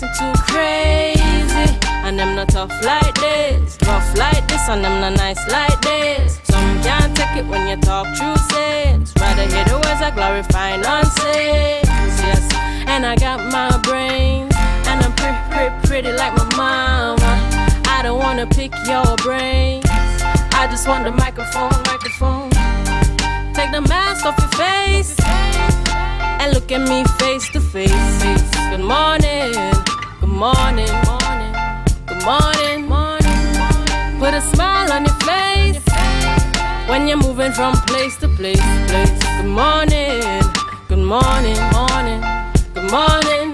acting too crazy. And them not tough like this, rough like this, and them not nice like this. Some can't take it when you talk true sense. Rather hear the words I glorify nonsense. Yes, and I got my brains, and I'm pretty like my mama. I don't wanna pick your brains, I just want the microphone. Take the mask off your face and look at me face to face. Good morning, good morning, good morning. Put a smile on your face when you're moving from place to place. Good morning, good morning, good morning.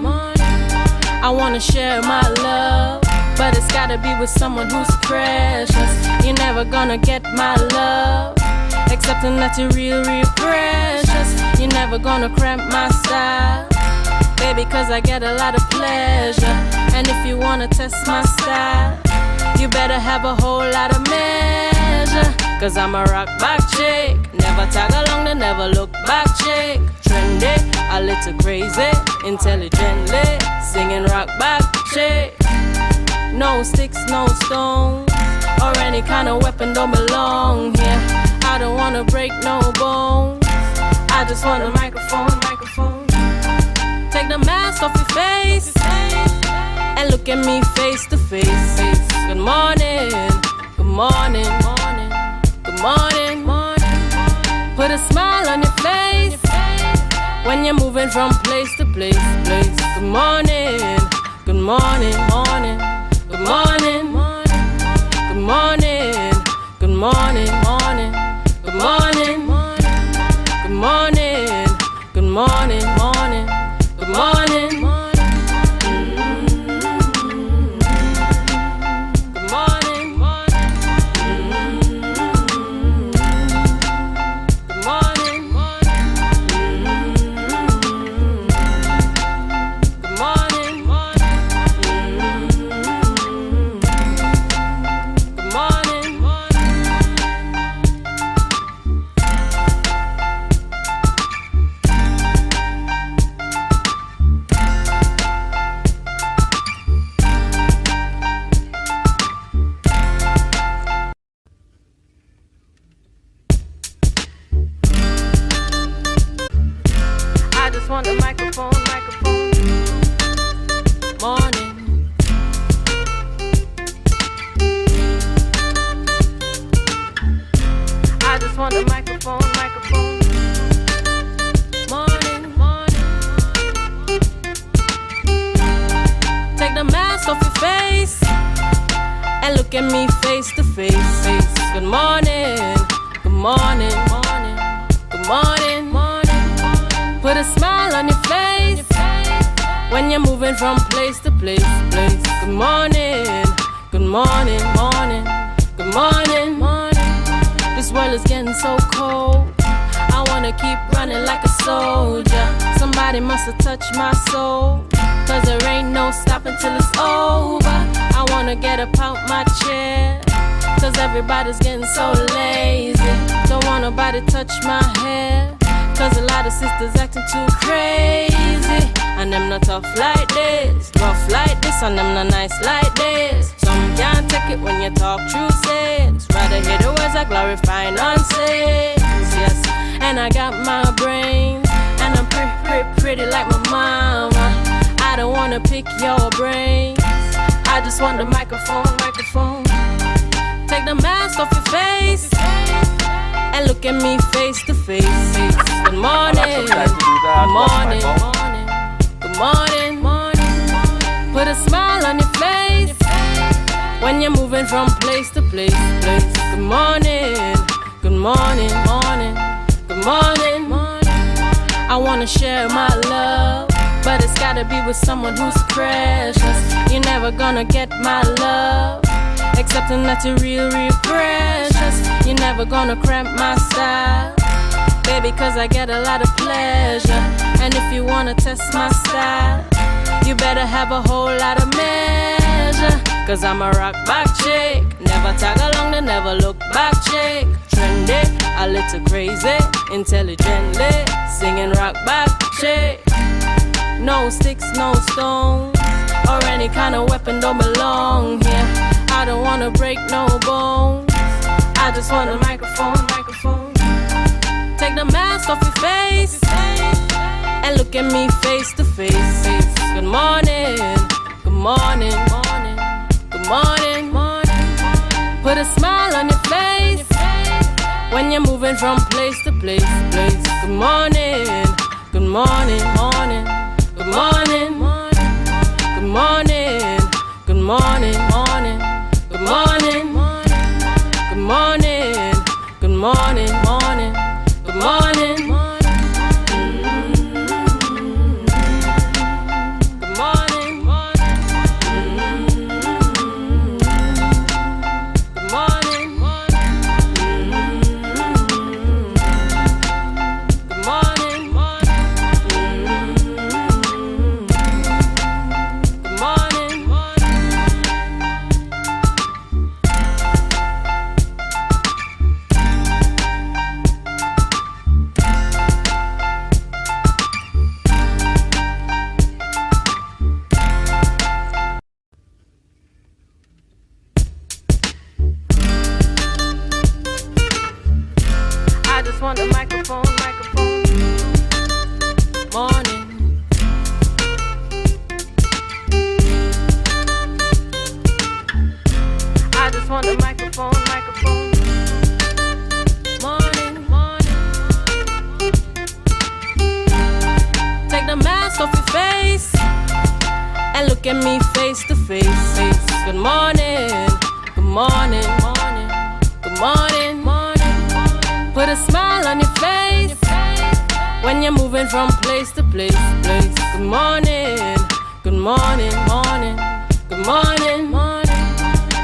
I wanna share my love, but it's gotta be with someone who's precious. You're never gonna get my love, accepting that you're real precious. You're never gonna cramp my style, baby, cause I get a lot of pleasure. And if you wanna test my style, you better have a whole lot of measure. Cause I'm a rock back chick, never tag along the never look back chick. Trendy, a little crazy, intelligently singing rock back chick. No sticks, no stones, or any kind of weapon don't belong here. I don't wanna break no bones, I just want a microphone. Take the mask off your face and look at me face to face. Good morning, good morning, good morning. Put a smile on your face when you're moving from place to place. Good morning, good morning, good morning, good morning, good morning, good morning, good morning, good morning, good morning. Want the microphone, morning. I just want the microphone, morning. Take the mask off your face and look at me face to face. Good morning, good morning, good morning. Put a smile on your face when you're moving from place to place. Good morning, good morning, good morning. This world is getting so cold, I wanna keep running like a soldier. Somebody must have touched my soul, cause there ain't no stopping till it's over. I wanna get up out my chair, cause everybody's getting so lazy. Don't want nobody touch my hair, cause a lot of sisters acting too crazy. And them not tough like this, rough like this, and them not nice like this. Some can't take it when you talk true sense. Rather hear the words I glorify nonsense. Yes, and I got my brains, and I'm pretty like my mama. I don't wanna pick your brains, I just want the microphone. Take the mask off your face and look at me face to face. Good morning, good morning, good morning. Put a smile on your face when you're moving from place to place. Good morning, good morning, good morning. I wanna share my love, but it's gotta be with someone who's precious. You're never gonna get my love, accepting that you're real precious. You're never gonna cramp my style, baby, cause I get a lot of pleasure. And if you wanna test my style, you better have a whole lot of measure. Cause I'm a rock back chick, never tag along the never look back chick. Trendy, a little crazy, intelligently singing rock back chick. No sticks, no stones, or Any kind of weapon don't belong here. I don't wanna break no bones. I just want a microphone. Take the mask off your face and look at me face to face. Good morning, good morning, good morning. Put a smile on your face when you're moving from place to place. Good morning, good morning, good morning, good morning, good morning, good morning, good morning, good morning, good morning. Want a microphone, morning. I just want a microphone, morning. Take the mask off your face and look at me face to face. Good morning, good morning, good morning. Put a smile on your face when you're moving from place to place. Good morning, good morning, good morning.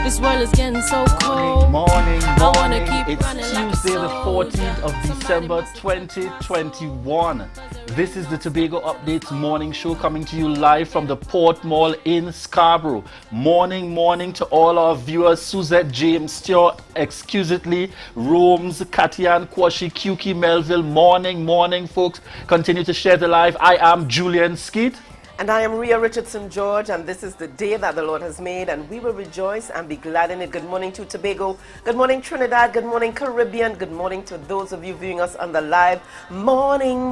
This world is getting so cold. Morning. I wanna keep It's running like Tuesday, a the soul. 14th of December, 2021. This is the Tobago Updates morning show coming to you live from the Port Mall in Scarborough. Morning to all our viewers. Suzette, James, Stewart, Exquisitely, Romes, Katian, Kwashi, Kuki, Melville. Morning, folks. Continue to share the live. I am Julian Skeet. And I am Rhea Richardson George, and this is the day that the Lord has made, and we will rejoice and be glad in it. Good morning to Tobago. Good morning, Trinidad. Good morning, Caribbean. Good morning to those of you viewing us on the live. Morning,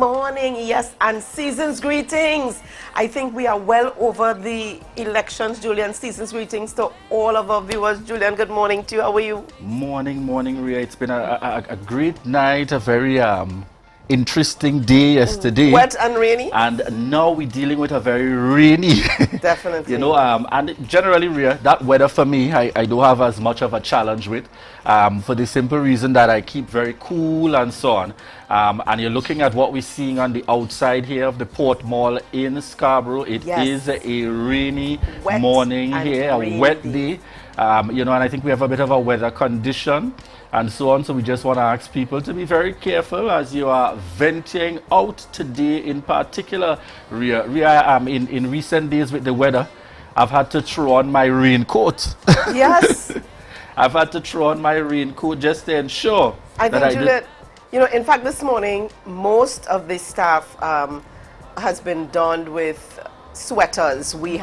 yes, and season's greetings. I think we are well over the elections, Julian. Season's greetings to all of our viewers. Julian, good morning to you. How are you? Morning, Rhea. It's been a great night, a very interesting day yesterday. Wet and rainy. And now we're dealing with a very rainy. Definitely. You know, and generally, Rhea, that weather for me, I don't have as much of a challenge with, for the simple reason that I keep very cool and so on. And you're looking at what we're seeing on the outside here of the Port Mall in Scarborough. It is a rainy morning here, a wet day. You know, and I think we have a bit of a weather condition and so on. So we just want to ask people to be very careful as you are venting out today in particular. Rhea, in recent days with the weather, I've had to throw on my raincoat. Yes. I've had to throw on my raincoat just to ensure I think, Juliet, you know, in fact, this morning, most of the staff has been donned with sweaters. We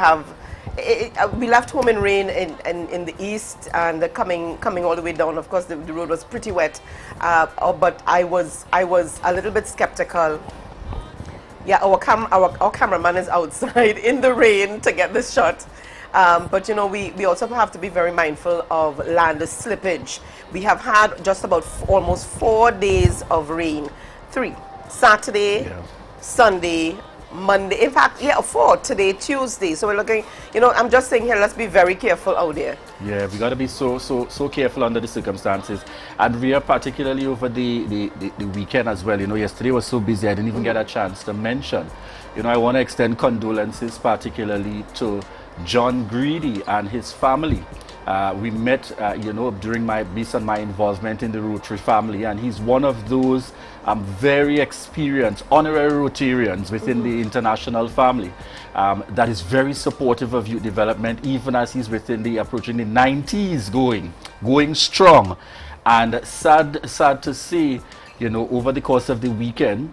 left home in rain in the east, and coming all the way down. Of course, the road was pretty wet, but I was a little bit skeptical. Yeah, our cameraman is outside in the rain to get this shot. But you know, we also have to be very mindful of land slippage. We have had just about almost 4 days of rain. 3, Saturday, Sunday, Monday. In fact, 4 today, Tuesday. So we're looking, you know, I'm just saying here, let's be very careful out there. Yeah, we got to be so careful under the circumstances. And we are particularly over the weekend as well. You know, yesterday was so busy, I didn't even get a chance to mention. You know, I want to extend condolences particularly to John Greedy and his family. We met, you know, based on my involvement in the Rotary family, and he's one of those very experienced honorary Rotarians within the international family that is very supportive of youth development, even as he's approaching the 90s, going strong. And sad to see, you know, over the course of the weekend,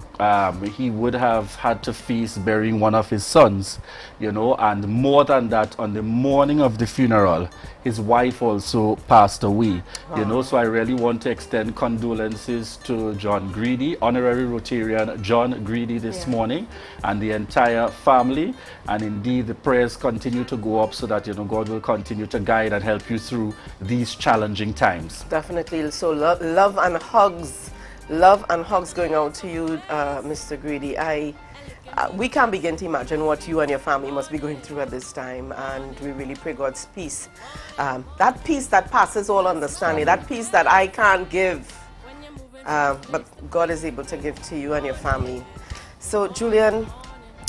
he would have had to face burying one of his sons, you know, and more than that, on the morning of the funeral, his wife also passed away, you know, so I really want to extend condolences to John Greedy, Honorary Rotarian John Greedy this morning, and the entire family, and indeed the prayers continue to go up so that, you know, God will continue to guide and help you through these challenging times. Definitely. So love and hugs going out to you, Mr. Greedy. We can't begin to imagine what you and your family must be going through at this time, and we really pray God's peace. That peace that passes all understanding, that peace that I can't give, but God is able to give to you and your family. So, Julian,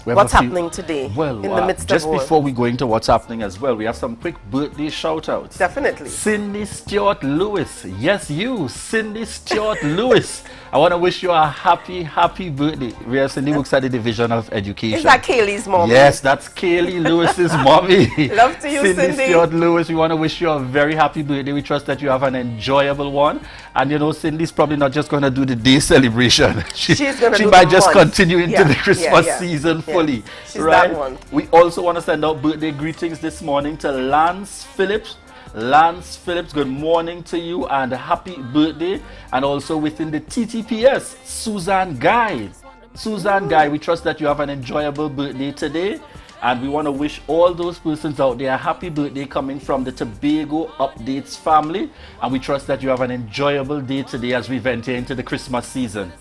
what's happening today in the midst just of all? before we go into what's happening as well, we have some quick birthday shout-outs. Definitely. Cindy Stewart Lewis. Yes, you, Cindy Stewart Lewis. I want to wish you a happy birthday. We have Cindy works at the Division of Education. Is that Kaylee's mom? Yes, that's Kaylee Lewis's mommy. Love to you, Cindy. Stewart Lewis, we want to wish you a very happy birthday. We trust that you have an enjoyable one. And you know, Cindy's probably not just going to do the day celebration. She's going to she might just continue into the Christmas season fully. She's right? That one. We also want to send out birthday greetings this morning to Lance Phillips. Lance Phillips, good morning to you and happy birthday. And also within the TTPS, Susan Guy. Susan Guy, we trust that you have an enjoyable birthday today. And we want to wish all those persons out there a happy birthday coming from the Tobago Updates family. And we trust that you have an enjoyable day today as we venture into the Christmas season.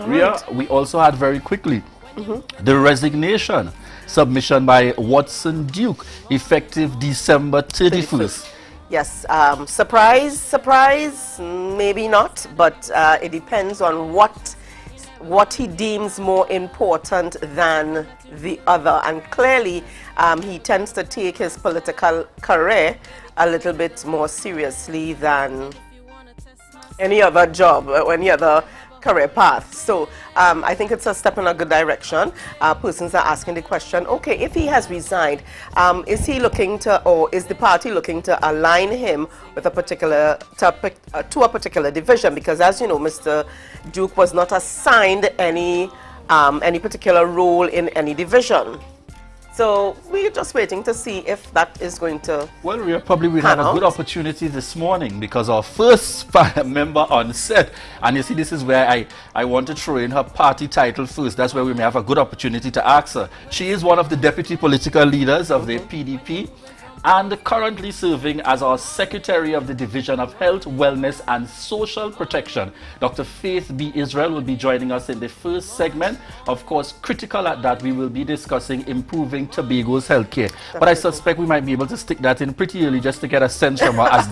Ria, we also had very quickly the resignation submission by Watson Duke, effective December 31st. Yes, surprise, maybe not, but it depends on what he deems more important than the other. And clearly, he tends to take his political career a little bit more seriously than any other job or any other career path. So I think it's a step in a good direction. Persons are asking the question, okay, if he has resigned, is he looking to, or is the party looking to align him with a particular, to a particular division? Because as you know, Mr. Duke was not assigned any particular role in any division. So we're just waiting to see if that is going to. Well, we probably will have a good opportunity this morning because our first member on set, and you see, this is where I want to throw in her party title first. That's where we may have a good opportunity to ask her. She is one of the deputy political leaders of the PDP and currently serving as our Secretary of the Division of Health, Wellness and Social Protection. Dr. Faith B. Israel will be joining us in the first segment. Of course, critical at that, we will be discussing improving Tobago's healthcare. But I suspect we might be able to stick that in pretty early just to get a sense from her, as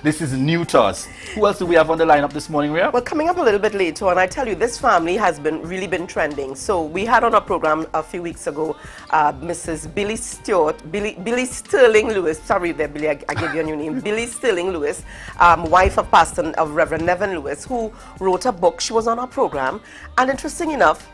this is new to us. Who else do we have on the lineup this morning, Rhea? Well, coming up a little bit later, and I tell you, this family has really been trending. So we had on our program a few weeks ago, Mrs. Billy Sterling Lewis. Sorry there, Billy, I gave you a new name. Billy Sterling Lewis, wife of Pastor of Reverend Nevin Lewis, who wrote a book. She was on our program, and interesting enough,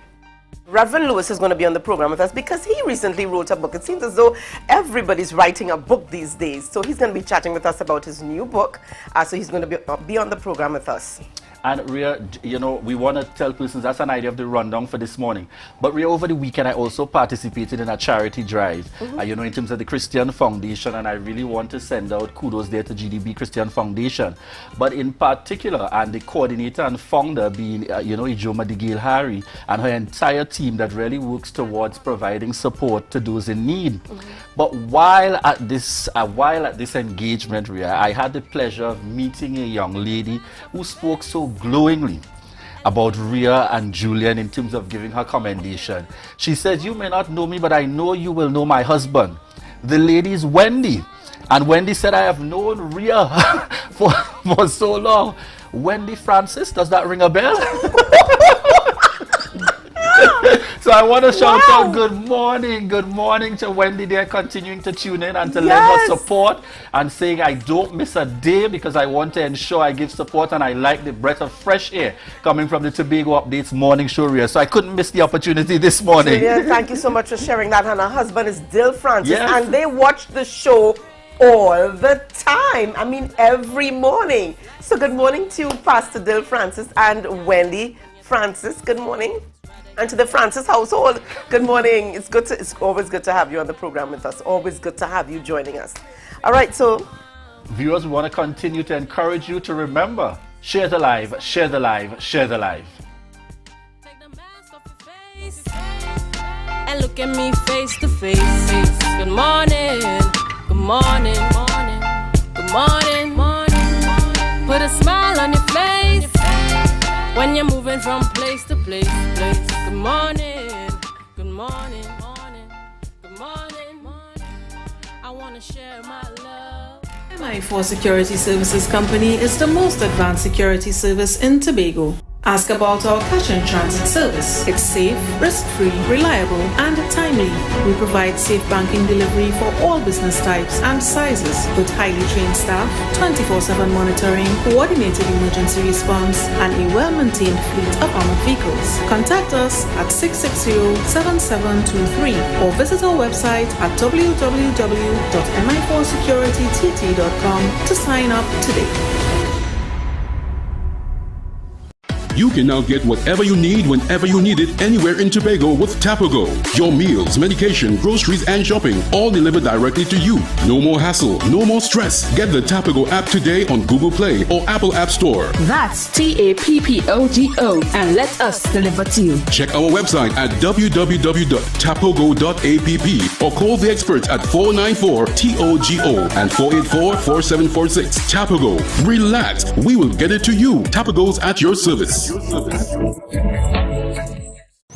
Reverend Lewis is going to be on the program with us because he recently wrote a book. It seems as though everybody's writing a book these days. So he's going to be chatting with us about his new book. So he's going to be on the program with us. And Rhea, you know, we want to tell persons, that's an idea of the rundown for this morning. But Rhea, over the weekend, I also participated in a charity drive, you know, in terms of the Christian Foundation. And I really want to send out kudos there to GDB Christian Foundation. But in particular, and the coordinator and founder being, you know, Ijoma Digale Harry and her entire team that really works towards providing support to those in need. But while at this engagement, Rhea, I had the pleasure of meeting a young lady who spoke so glowingly about Rhea and Julian in terms of giving her commendation. She said, "You may not know me, but I know you will know my husband." The lady is Wendy. And Wendy said, "I have known Rhea for so long." Wendy Francis, does that ring a bell? So I want to shout out good morning to Wendy there, continuing to tune in and to lend her support and saying, "I don't miss a day because I want to ensure I give support and I like the breath of fresh air coming from the Tobago Updates morning show." So I couldn't miss the opportunity this morning. Julian, thank you so much for sharing that. And her husband is Dill Francis, and they watched the show all the time. I mean, every morning. So good morning to Pastor Dill Francis and Wendy Francis. Good morning. And to the Francis household, good morning. It's always good to have you on the program with us. Always good to have you joining us. All right, so viewers, we want to continue to encourage you to remember, share the live, share the live, share the live. Take the mask off your face and look at me face to face. Good morning, good morning, good morning, morning. Put a smile on your face when you're moving from place to place. Good morning, good morning, good morning. I want to share my love. MI4 Security Services Company is the most advanced security service in Tobago. Ask about our cash and transit service. It's safe, risk-free, reliable, and timely. We provide safe banking delivery for all business types and sizes with highly trained staff, 24/7 monitoring, coordinated emergency response, and a well-maintained fleet of armored vehicles. Contact us at 660-7723 or visit our website at www.mi4securitytt.com to sign up today. You can now get whatever you need whenever you need it anywhere in Tobago with Tobago. Your meals, medication, groceries, and shopping all delivered directly to you. No more hassle, no more stress. Get the Tobago app today on Google Play or Apple App Store. That's TAPPOGO and let us deliver to you. Check our website at www.tapogo.app or call the experts at 494-TOGO and 484-4746. Tobago. Relax. We will get it to you. Tobago's at your service.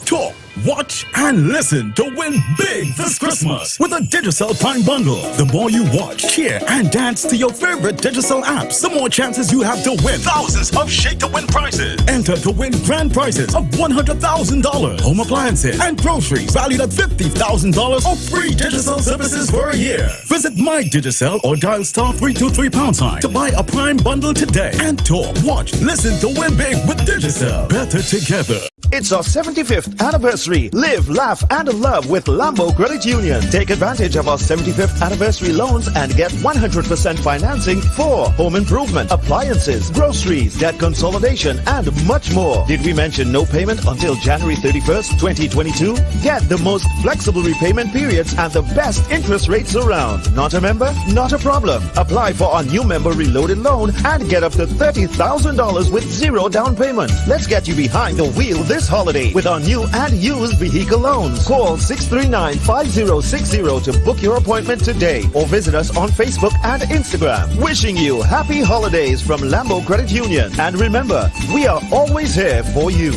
Talk, watch, and listen to win big this Christmas with a Digicel Prime Bundle. The more you watch, cheer, and dance to your favorite Digicel apps, the more chances you have to win thousands of shake-to-win prizes. Enter to win grand prizes of $100,000, home appliances, and groceries valued at $50,000 or free Digicel services for a year. Visit My Digicel or dial *323# to buy a Prime Bundle today. And talk, watch, listen to win big with Digicel. Better together. It's our 75th anniversary. Live, laugh, and love with Lambo Credit Union. Take advantage of our 75th anniversary loans and get 100% financing for home improvement, appliances, groceries, debt consolidation, and much more. Did we mention no payment until January 31st, 2022? Get the most flexible repayment periods and the best interest rates around. Not a member? Not a problem. Apply for our new member reloaded loan and get up to $30,000 with zero down payment. Let's get you behind the wheel this holiday with our new and used vehicle loans. Call 639-5060 to book your appointment today or visit us on Facebook and Instagram. Wishing you happy holidays from Lambo Credit Union. And remember, we are always here for you.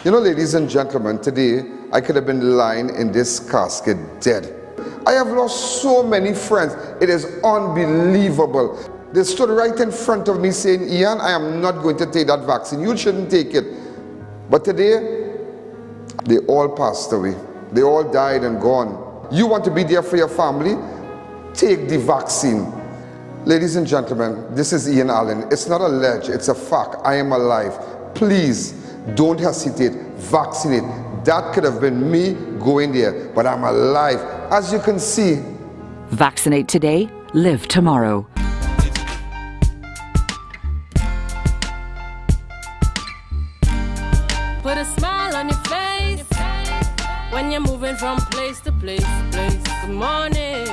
You know, ladies and gentlemen, today I could have been lying in this casket dead. I have lost so many friends. It is unbelievable. They stood right in front of me saying, Ian, I am not going to take that vaccine. You shouldn't take it. But today, they all passed away. They all died and gone. You want to be there for your family? Take the vaccine. Ladies and gentlemen, this is Ian Allen. It's not a ledge, it's a fact. I am alive. Please, don't hesitate. Vaccinate. That could have been me going there, but I'm alive. As you can see. Vaccinate today, live tomorrow. Put a smile on your face when you're moving from place to place. Good morning.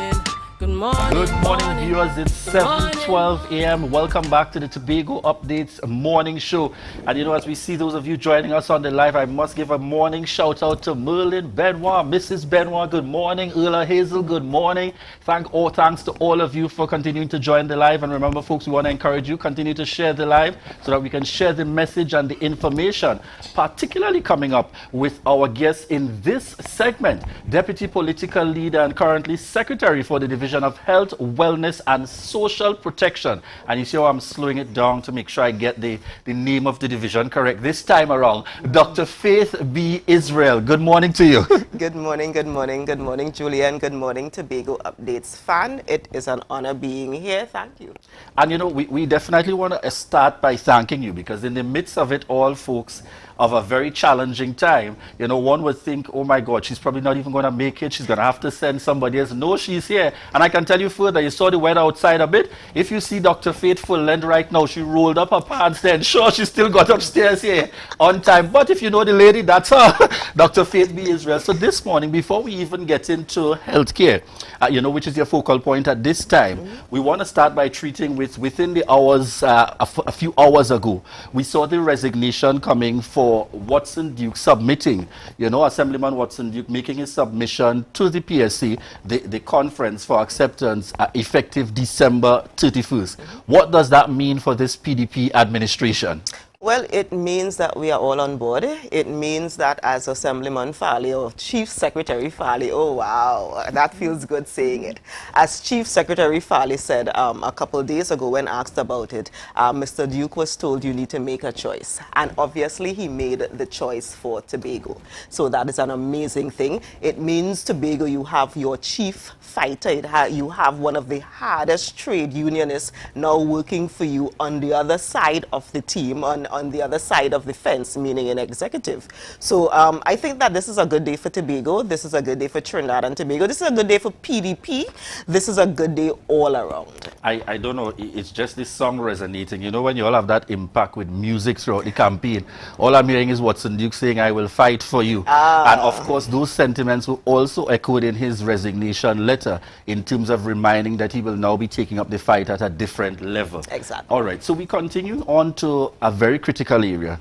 Good morning. Good morning, viewers. It's 7:12 a.m. Welcome back to the Tobago Updates morning show. And you know, as we see those of you joining us on the live, I must give a morning shout out to Merlin Benoit, Mrs. Benoit. Good morning. Ula Hazel. Good morning. Thanks to all of you for continuing to join the live. And remember, folks, we want to encourage you continue to share the live so that we can share the message and the information, particularly coming up with our guest in this segment, Deputy Political Leader and currently Secretary for the Division of Health, Wellness and Social Protection. And you see how I'm slowing it down to make sure I get the name of the division correct this time around. Dr. Faith B. Israel, good morning to you. Good morning, good morning, good morning, Julian. Good morning, Tobago Updates fan. It is an honor being here. Thank you. And you know, we definitely want to start by thanking you because in the midst of it all, folks, of a very challenging time, you know, one would think, oh my God, she's probably not even going to make it. She's going to have to send somebody else. No, she's here. And I can tell you further, you saw the weather outside a bit. If you see Dr. Faith full length right now, she rolled up her pants there, and sure, she still got upstairs here on time. But if you know the lady, that's her, Dr. Faith B. Israel. So this morning, before we even get into healthcare, you know, which is your focal point at this time, we want to start by treating within the hours, a few hours ago, we saw the resignation coming for Watson Duke submitting, you know, Assemblyman Watson Duke making his submission to the PSC, the conference for acceptance effective December 31st. What does that mean for this PDP administration? Well, it means that we are all on board. It means that as Assemblyman Farley or Chief Secretary Farley, oh wow, that feels good saying it. As Chief Secretary Farley said a couple of days ago when asked about it, Mr. Duke was told you need to make a choice. And obviously he made the choice for Tobago. So that is an amazing thing. It means Tobago, you have your chief fighter. You have one of the hardest trade unionists now working for you on the other side of the team, on the other side of the fence, meaning an executive. So I think that this is a good day for Tobago. This is a good day for Trinidad and Tobago. This is a good day for PDP. This is a good day all around. I don't know, it's just this song resonating. You know, when you all have that impact with music throughout the campaign, all I'm hearing is Watson Duke saying, I will fight for you. And of course, those sentiments were also echoed in his resignation letter in terms of reminding that he will now be taking up the fight at a different level. Exactly. All right, so we continue on to a very critical area.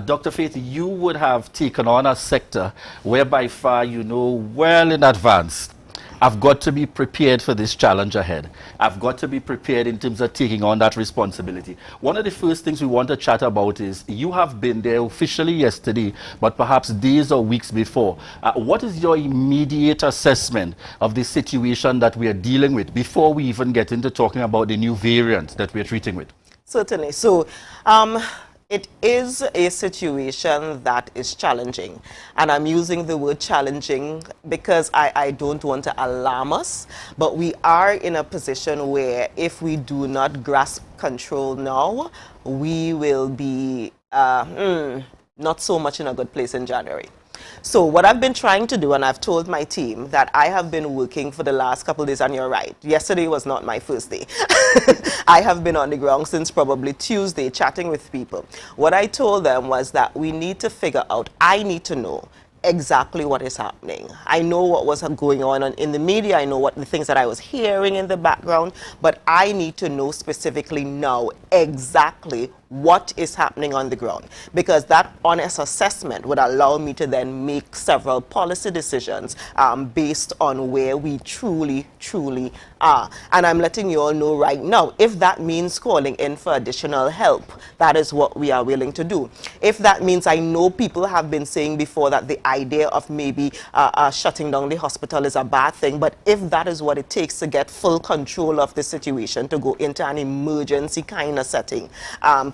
Dr. Faith, you would have taken on a sector where by far you know well in advance, I've got to be prepared for this challenge ahead. I've got to be prepared in terms of taking on that responsibility. One of the first things we want to chat about is you have been there officially yesterday, but perhaps days or weeks before. What is your immediate assessment of the situation that we are dealing with before we even get into talking about the new variant that we're treating with? Certainly. So, it is a situation that is challenging. And I'm using the word challenging because I don't want to alarm us, but we are in a position where if we do not grasp control now, we will be not so much in a good place in January. So what I've been trying to do, and I've told my team that I have been working for the last couple of days, and you're right, yesterday was not my first day. I have been on the ground since probably Tuesday chatting with people. What I told them was that we need to figure out, I need to know exactly what is happening. I know what was going on in the media, I know what the things that I was hearing in the background, but I need to know specifically now exactly what is happening on the ground, because that honest assessment would allow me to then make several policy decisions based on where we truly are. And I'm letting you all know right now, if that means calling in for additional help, that is what we are willing to do. If that means, I know people have been saying before that the idea of maybe shutting down the hospital is a bad thing, but if that is what it takes to get full control of the situation, to go into an emergency kind of setting,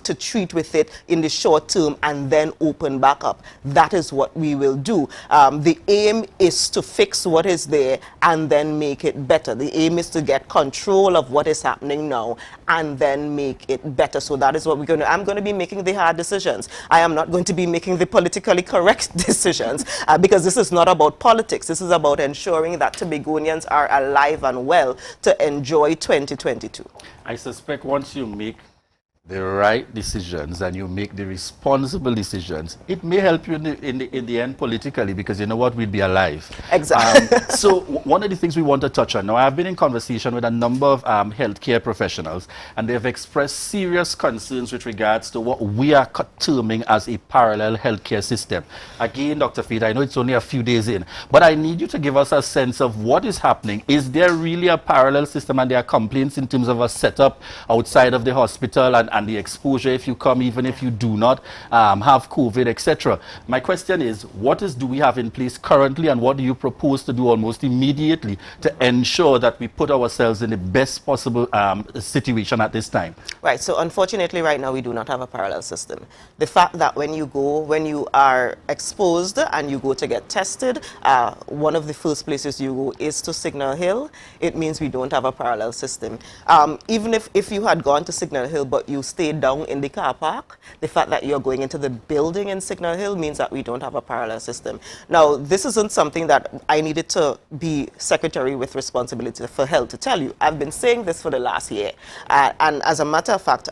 to treat with it in the short term and then open back up, that is what we will do. The aim is to fix what is there and then make it better. The aim is to get control of what is happening now and then make it better. So that is what we're going to, I'm going to be making the hard decisions. I am not going to be making the politically correct decisions because this is not about politics. This is about ensuring that Tobagonians are alive and well to enjoy 2022. I suspect once you make the right decisions and you make the responsible decisions, it may help you in the end politically, because you know what, we'd be alive. Exactly. So one of the things we want to touch on now, I've been in conversation with a number of healthcare professionals, and they've expressed serious concerns with regards to what we are terming as a parallel healthcare system. Again, Dr. Faith, I know it's only a few days in, but I need you to give us a sense of what is happening. Is there really a parallel system, and there are complaints in terms of a setup outside of the hospital and the exposure if you come, even if you do not have COVID, etc. My question is, what do we have in place currently, and what do you propose to do almost immediately to ensure that we put ourselves in the best possible situation at this time? Right, so unfortunately right now we do not have a parallel system. The fact that when you are exposed and you go to get tested, one of the first places you go is to Signal Hill. It means we don't have a parallel system. Even if you had gone to Signal Hill but you stay down in the car park. The fact that you're going into the building in Signal Hill means that we don't have a parallel system. Now, this isn't something that I needed to be secretary with responsibility for health to tell you. I've been saying this for the last year. And as a matter of fact,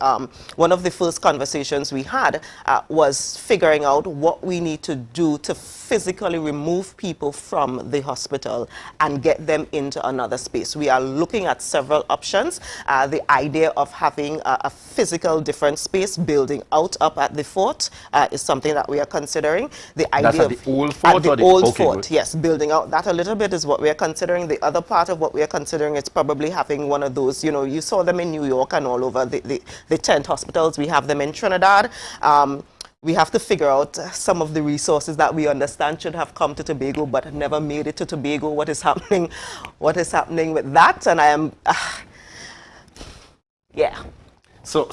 one of the first conversations we had was figuring out what we need to do to physically remove people from the hospital and get them into another space. We are looking at several options. The idea of having a physical different space building out up at the fort is something that we are considering. The idea That's at the old fort? At the or old okay, fort, good. yes. Building out that a little bit is what we are considering. The other part of what we are considering is probably having one of those, you know, you saw them in New York and all over the tent hospitals. We have them in Trinidad. We have to figure out some of the resources that we understand should have come to Tobago but never made it to Tobago. What is happening? What is happening with that? And I am, yeah. So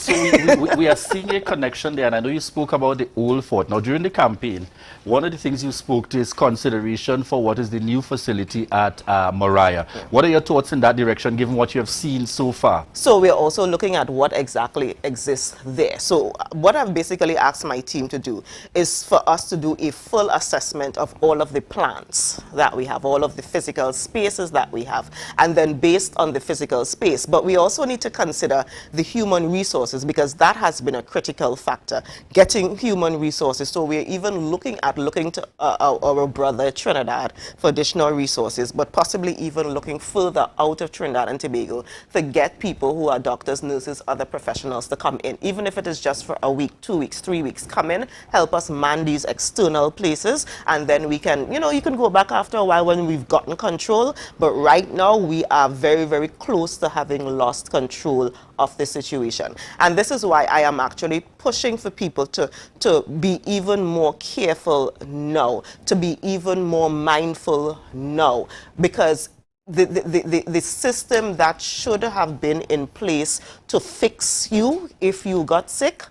we are seeing a connection there, and I know you spoke about the old fort. Now, during the campaign, one of the things you spoke to is consideration for what is the new facility at Moriah. Yeah. What are your thoughts in that direction, given what you have seen so far? So we're also looking at what exactly exists there. So what I've basically asked my team to do is for us to do a full assessment of all of the plans that we have, all of the physical spaces that we have, and then based on the physical space. But we also need to consider the human resources, because that has been a critical factor, getting human resources. So we're even looking to our brother Trinidad for additional resources, but possibly even looking further out of Trinidad and Tobago to get people who are doctors, nurses, other professionals to come in, even if it is just for a week, 2 weeks, 3 weeks. Come in, help us man these external places, and then we can, you know, you can go back after a while when we've gotten control. But right now we are very, very close to having lost control of the situation. And this is why I am actually pushing for people to be even more careful now, to be even more mindful now, because the system that should have been in place to fix you if you got sick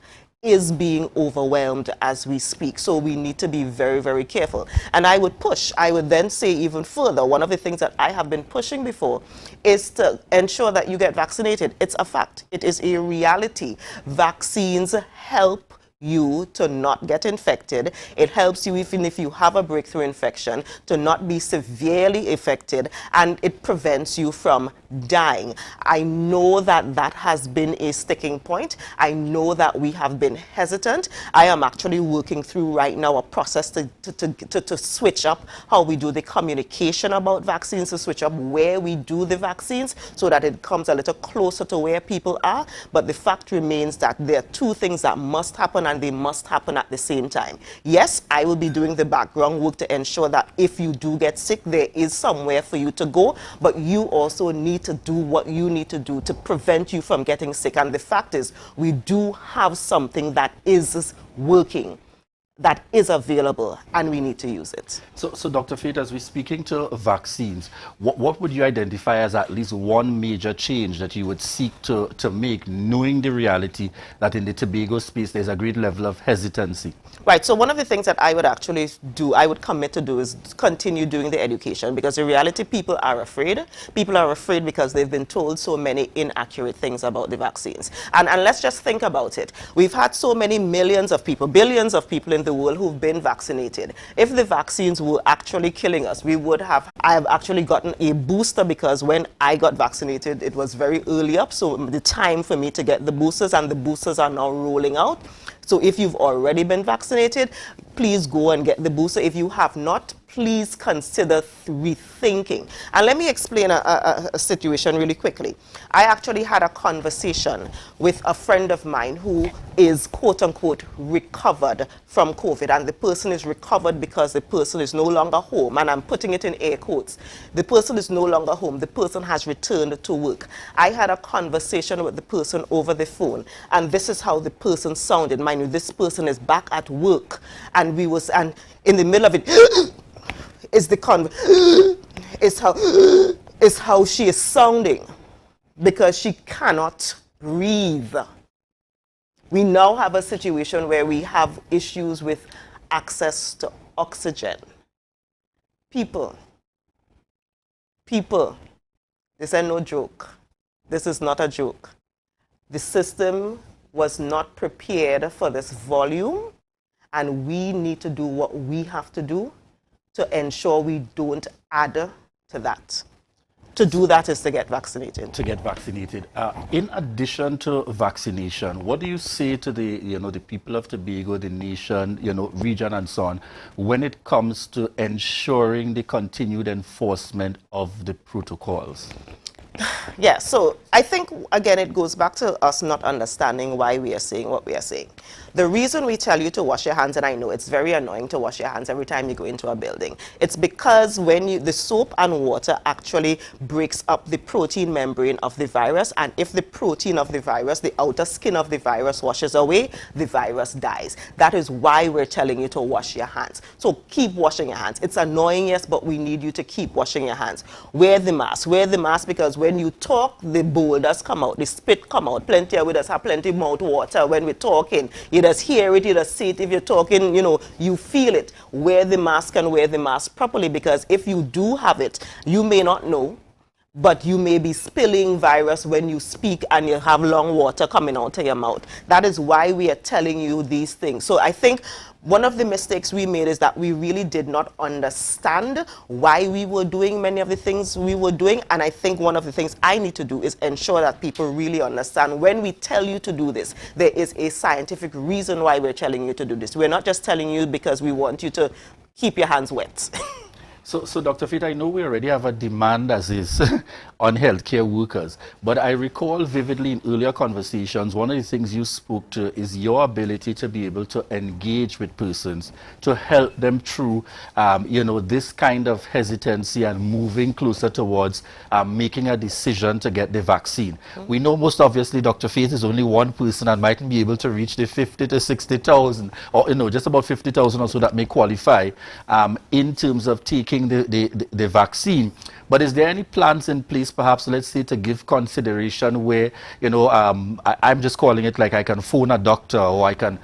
is being overwhelmed as we speak. So we need to be very, very careful. And I would then say even further, one of the things that I have been pushing before is to ensure that you get vaccinated. It's a fact. It is a reality. Vaccines help you to not get infected. It helps you, even if you have a breakthrough infection, to not be severely affected, and it prevents you from dying. I know that that has been a sticking point. I know that we have been hesitant. I am actually working through right now a process to switch up how we do the communication about vaccines, to switch up where we do the vaccines so that it comes a little closer to where people are. But the fact remains that there are two things that must happen, and they must happen at the same time. Yes, I will be doing the background work to ensure that if you do get sick, there is somewhere for you to go, but you also need to do what you need to do to prevent you from getting sick. And the fact is, we do have something that is working, that is available, and we need to use it. So Dr. Faith, as we're speaking to vaccines, what would you identify as at least one major change that you would seek to make, knowing the reality that in the Tobago space there's a great level of hesitancy? Right, so one of the things that I would actually do, I would commit to do, is continue doing the education, because in reality people are afraid. People are afraid because they've been told so many inaccurate things about the vaccines. And let's just think about it. We've had so many millions of people, billions of people in the world who've been vaccinated. If the vaccines were actually killing us, I have actually gotten a booster, because when I got vaccinated, it was very early up, so the time for me to get the boosters, and the boosters are now rolling out. So if you've already been vaccinated, please go and get the booster. If you have not, please consider rethinking. And let me explain a situation really quickly. I actually had a conversation with a friend of mine who is quote-unquote recovered from COVID, and the person is recovered because the person is no longer home, and I'm putting it in air quotes. The person is no longer home. The person has returned to work. I had a conversation with the person over the phone, and this is how the person sounded. Mind you, this person is back at work, and in the middle of it is how she is sounding, because she cannot breathe. We now have a situation where we have issues with access to oxygen. People, this is no joke. This is not a joke. The system was not prepared for this volume, and we need to do what we have to do to ensure we don't add to that. To do that is to get vaccinated. To get vaccinated. In addition to vaccination, what do you say to the people of Tobago, the nation, region and so on, when it comes to ensuring the continued enforcement of the protocols? Yeah, so I think, again, it goes back to us not understanding why we are saying what we are saying. The reason we tell you to wash your hands, and I know it's very annoying to wash your hands every time you go into a building, it's because when the soap and water actually breaks up the protein membrane of the virus, and if the protein of the virus, the outer skin of the virus washes away, the virus dies. That is why we're telling you to wash your hands. So keep washing your hands. It's annoying, yes, but we need you to keep washing your hands. Wear the mask. Wear the mask because when you talk, the boulders come out, the spit come out. Plenty of us have plenty mouth water when we're talking. You just hear it, you just see it. If you're talking, you feel it. Wear the mask and wear the mask properly, because if you do have it, you may not know, but you may be spilling virus when you speak and you have long water coming out of your mouth. That is why we are telling you these things. So I think one of the mistakes we made is that we really did not understand why we were doing many of the things we were doing. And I think one of the things I need to do is ensure that people really understand when we tell you to do this, there is a scientific reason why we're telling you to do this. We're not just telling you because we want you to keep your hands wet. So Dr. Fit, I know we already have a demand as is on healthcare workers, but I recall vividly in earlier conversations, one of the things you spoke to is your ability to be able to engage with persons, to help them through, this kind of hesitancy and moving closer towards making a decision to get the vaccine. We know most obviously Dr. Faith is only one person and mightn't be able to reach the 50 to 60,000 or, just about 50,000 or so that may qualify in terms of taking the vaccine. But is there any plans in place, perhaps, let's say, to give consideration where, I'm just calling it like I can phone a doctor, or I can,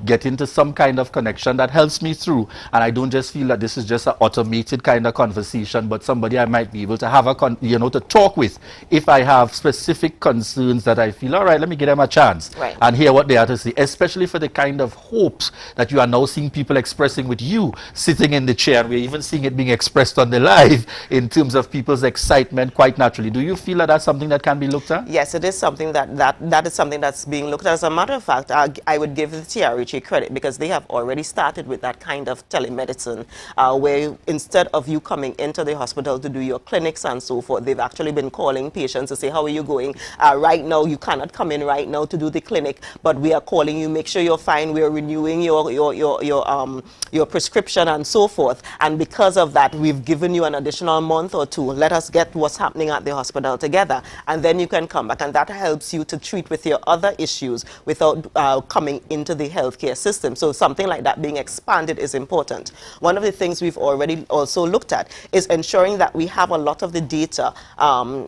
get into some kind of connection that helps me through, and I don't just feel that this is just an automated kind of conversation, but somebody I might be able to have to talk with if I have specific concerns that I feel, all right, let me give them a chance and hear what they have to say, especially for the kind of hopes that you are now seeing people expressing with you sitting in the chair, and we're even seeing it being expressed on the live in terms of people's excitement quite naturally. Do you feel that that's something that can be looked at? Yes, it is something that is something that's being looked at. As a matter of fact, I would give the TRHA credit because they have already started with that kind of telemedicine where instead of you coming into the hospital to do your clinics and so forth, they've actually been calling patients to say, how are you going? Right now, you cannot come in right now to do the clinic, but we are calling you, make sure you're fine. We're renewing your prescription and so forth. And because of that, we've given you an additional month or two. Let us get what's happening at the hospital together, and then you can come back, and that helps you to treat with your other issues without coming into the healthcare system. So something like that being expanded is important. One of the things we've already also looked at is ensuring that we have a lot of the data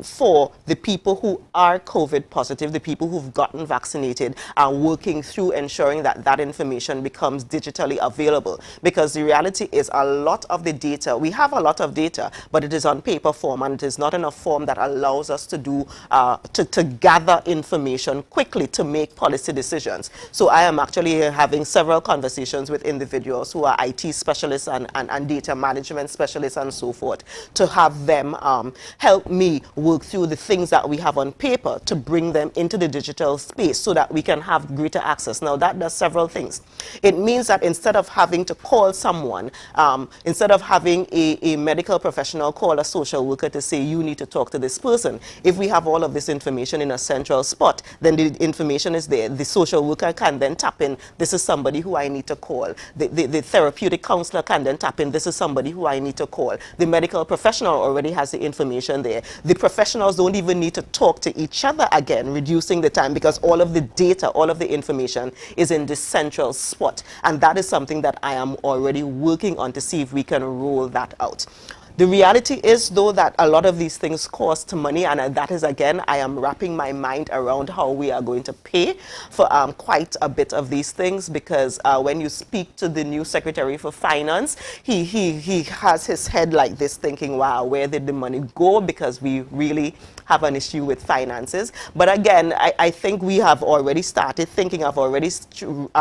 for the people who are COVID positive, the people who've gotten vaccinated, and working through ensuring that that information becomes digitally available. Because the reality is a lot of the data, we have a lot of data, but it is on paper form, and it is not in a form that allows us to do to gather information quickly to make policy decisions. So I am actually having several conversations with individuals who are IT specialists and data management specialists and so forth to have them help me work through the things that we have on paper to bring them into the digital space so that we can have greater access. Now that does several things. It means that instead of having to call someone, instead of having a medical professional call a social worker to say you need to talk to this person, if we have all of this information in a central spot, then the information is there. The social worker can then tap in, this is somebody who I need to call. The therapeutic counselor can then tap in, this is somebody who I need to call. The medical professional already has the information there. The professionals don't even need to talk to each other again, reducing the time, because all of the data, all of the information is in this central spot. And that is something that I am already working on to see if we can roll that out. The reality is, though, that a lot of these things cost money, and that is, again, I am wrapping my mind around how we are going to pay for quite a bit of these things, because when you speak to the new Secretary for Finance, he has his head like this thinking, wow, where did the money go? Because we really have an issue with finances. But again, I think we have already started thinking. I've already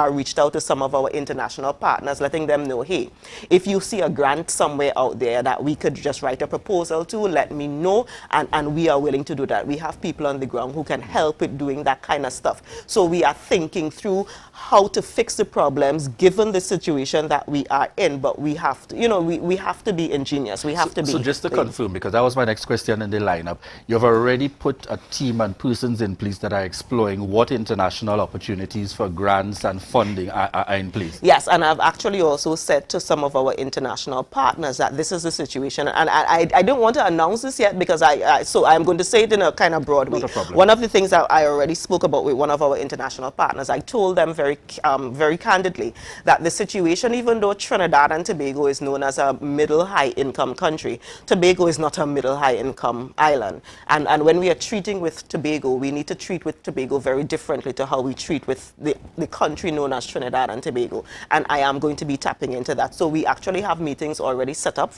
reached out to some of our international partners, letting them know, hey, if you see a grant somewhere out there that we could just write a proposal to, let me know, and we are willing to do that. We have people on the ground who can help with doing that kind of stuff. So we are thinking through how to fix the problems given the situation that we are in, but we have to, you know, we have to be ingenious. We have to be. So just to confirm, because that was my next question in the lineup, you've already put a team and persons in place that are exploring what international opportunities for grants and funding are in place. Yes, and I've actually also said to some of our international partners that this is the situation, and I don't want to announce this yet because so I'm going to say it in a kind of broad way. Not a problem. One of the things that I already spoke about with one of our international partners, I told them very candidly that the situation, even though Trinidad and Tobago is known as a middle-high income country, Tobago is not a middle-high income island. And when we are treating with Tobago, we need to treat with Tobago very differently to how we treat with the country known as Trinidad and Tobago. And I am going to be tapping into that. So we actually have meetings already set up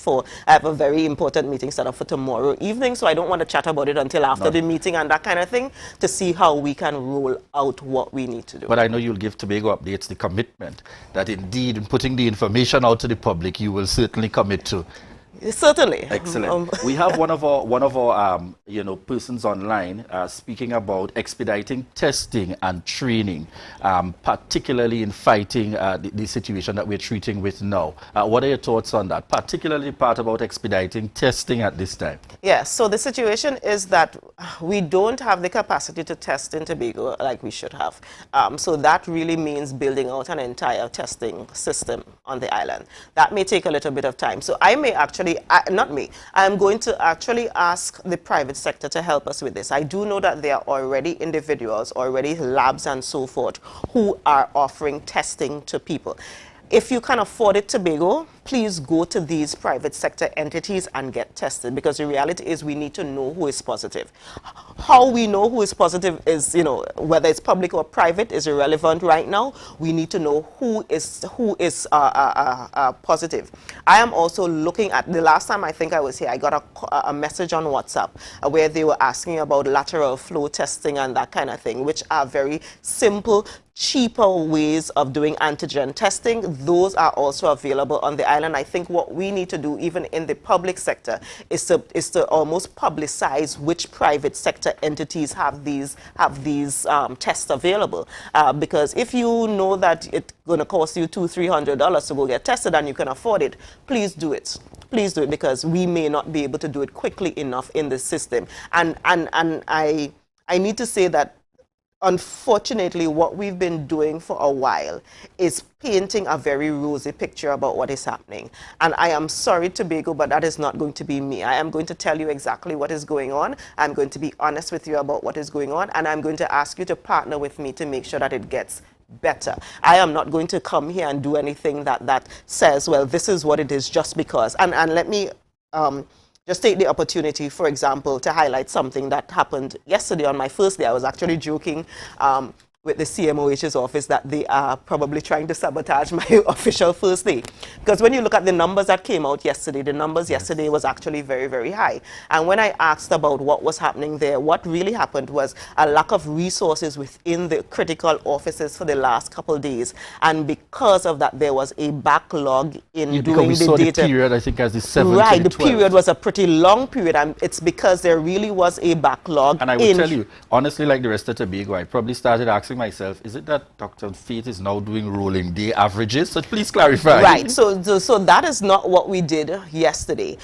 I have a very important meeting set up for tomorrow evening, so I don't want to chat about it until after the meeting and that kind of thing, to see how we can roll out what we need to do. But I know you'll give Tobago Updates the commitment that indeed in putting the information out to the public, you will certainly commit to. Certainly. Excellent. We have one of our persons online speaking about expediting testing and training, particularly in fighting the situation that we're treating with now. What are your thoughts on that, particularly part about expediting testing at this time? Yes, so the situation is that we don't have the capacity to test in Tobago like we should have. So that really means building out an entire testing system on the island. That may take a little bit of time. So I may actually, I'm going to actually ask the private sector to help us with this. I do know that there are already individuals, already labs and so forth, who are offering testing to people. If you can afford it, Tobago, please go to these private sector entities and get tested, because the reality is we need to know who is positive. How we know who is positive is, whether it's public or private is irrelevant right now. We need to know who is positive. I am also looking at, the last time I think I was here, I got a message on WhatsApp where they were asking about lateral flow testing and that kind of thing, which are very simple, cheaper ways of doing antigen testing. Those are also available on the island. I think what we need to do, even in the public sector, is to almost publicize which private sector entities have these tests available. Because if you know that it's going to cost you $200-300 to go get tested and you can afford it, please do it. Please do it, because we may not be able to do it quickly enough in the system. And I need to say that, unfortunately, what we've been doing for a while is painting a very rosy picture about what is happening. And I am sorry, Tobago, but that is not going to be me. I am going to tell you exactly what is going on. I'm going to be honest with you about what is going on, and I'm going to ask you to partner with me to make sure that it gets better. I am not going to come here and do anything that says, well, this is what it is just because. And let me just take the opportunity, for example, to highlight something that happened yesterday on my first day. I was actually joking with the CMOH's office that they are probably trying to sabotage my official first day. Because when you look at the numbers that came out yesterday, the numbers yesterday was actually very, very high. And when I asked about what was happening there, what really happened was a lack of resources within the critical offices for the last couple of days. And because of that, there was a backlog in doing the data. The period, I think, as the 7th Right, to the period was a pretty long period, and it's because there really was a backlog. And I will tell you, honestly, like the rest of Tobago, I probably started asking myself, is it that Dr. Faith is now doing rolling day averages? So please clarify. Right, so that is not what we did yesterday.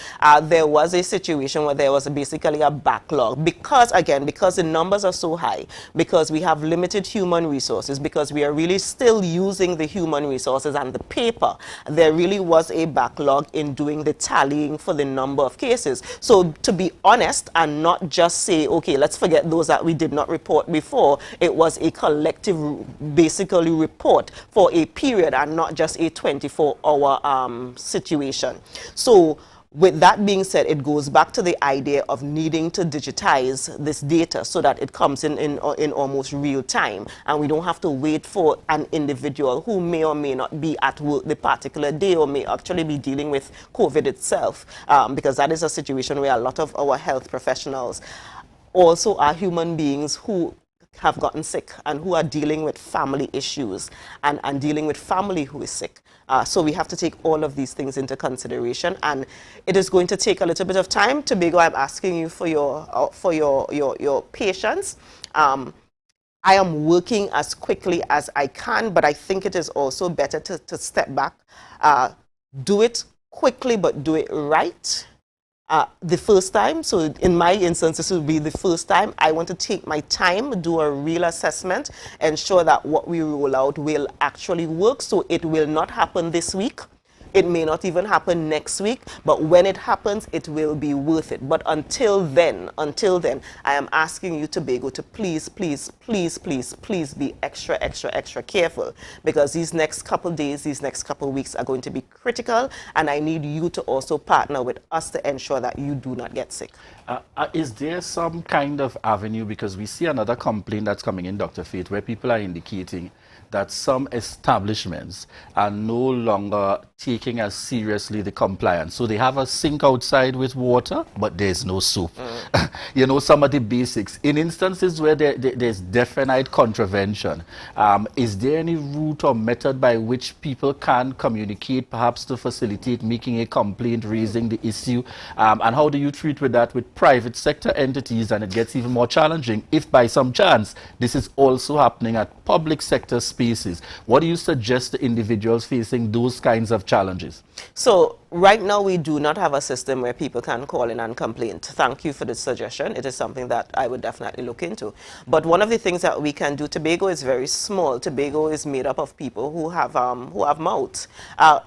There was a situation where there was basically a backlog because the numbers are so high, because we have limited human resources, because we are really still using the human resources and the paper. There really was a backlog in doing the tallying for the number of cases. So to be honest and not just say, okay, let's forget those that we did not report before, it was a collective basically report for a period and not just a 24-hour situation. So With that being said, it goes back to the idea of needing to digitize this data so that it comes in almost real time, and we don't have to wait for an individual who may or may not be at work the particular day or may actually be dealing with COVID itself, because that is a situation where a lot of our health professionals also are human beings who have gotten sick and who are dealing with family issues and dealing with family who is sick. So we have to take all of these things into consideration, and it is going to take a little bit of time. Tobago, I'm asking you for your patience. I am working as quickly as I can, but I think it is also better to step back, do it quickly, but do it right. The first time, so in my instance, this will be the first time. I want to take my time, do a real assessment, ensure that what we roll out will actually work. So it will not happen this week. It may not even happen next week, but when it happens, it will be worth it. But until then, I am asking you, Tobago, to please be extra careful, because these next couple days, these next couple weeks are going to be critical, and I need you to also partner with us to ensure that you do not get sick. Is there some kind of avenue, because we see another complaint that's coming in, Dr. Faith, where people are indicating that some establishments are no longer taking as seriously the compliance. So they have a sink outside with water, but there's no soap. You know, some of the basics. In instances where there's definite contravention, is there any route or method by which people can communicate, perhaps to facilitate making a complaint, raising the issue? And how do you treat with that with private sector entities? And it gets even more challenging if by some chance this is also happening at public sector spaces. What do you suggest to individuals facing those kinds of challenges? So right now we do not have a system where people can call in and complain. Thank you for the suggestion. It is something that I would definitely look into. But one of the things that we can do, Tobago is very small. Tobago is made up of people who have mouths.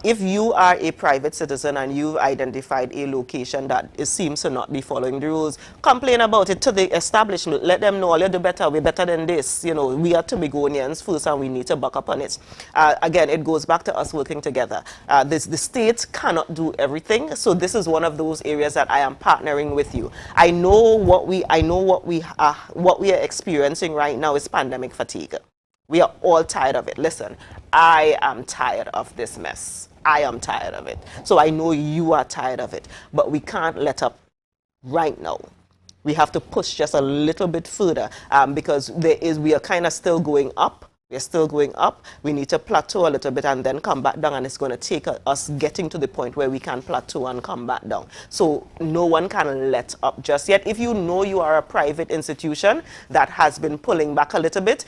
If you are a private citizen and you've identified a location that seems to not be following the rules, complain about it to the establishment. Let them know, you do better, we're better than this. You know, we are Tobagonians first and we need to buck up on it. Again, it goes back to us working together. The state cannot do everything, so this is one of those areas that I am partnering with you. I know what we are experiencing right now is pandemic fatigue. We are all tired of it. Listen, I am tired of this mess. I am tired of it. So I know you are tired of it, but we can't let up right now. We have to push just a little bit further, because we are kind of still going up. We're still going up. We need to plateau a little bit and then come back down, and it's going to take us getting to the point where we can plateau and come back down. So no one can let up just yet. If you know you are a private institution that has been pulling back a little bit,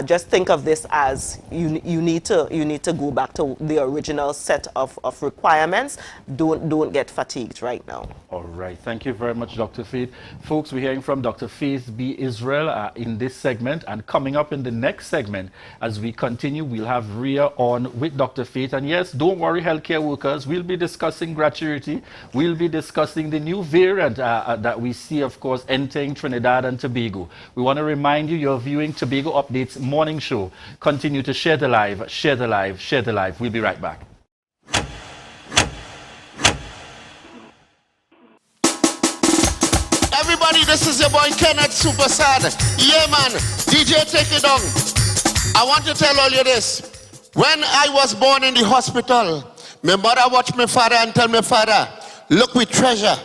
just think of this as you need to go back to the original set of requirements. Don't get fatigued right now. All right. Thank you very much, Dr. Faith. Folks, we're hearing from Dr. Faith B. Israel in this segment, and coming up in the next segment, as we continue, we'll have Ria on with Dr. Faith. And yes, don't worry, healthcare workers, we'll be discussing gratuity. We'll be discussing the new variant that we see, of course, entering Trinidad and Tobago. We want to remind you, you're viewing Tobago Updates morning show. Continue to share the live, share the live, share the live. We'll be right back. Everybody, this is your boy Kenneth Super Sad. Yeah, man. DJ, take it down. I want to tell all you this. When I was born in the hospital, my mother watched my father and tell my father, look with treasure.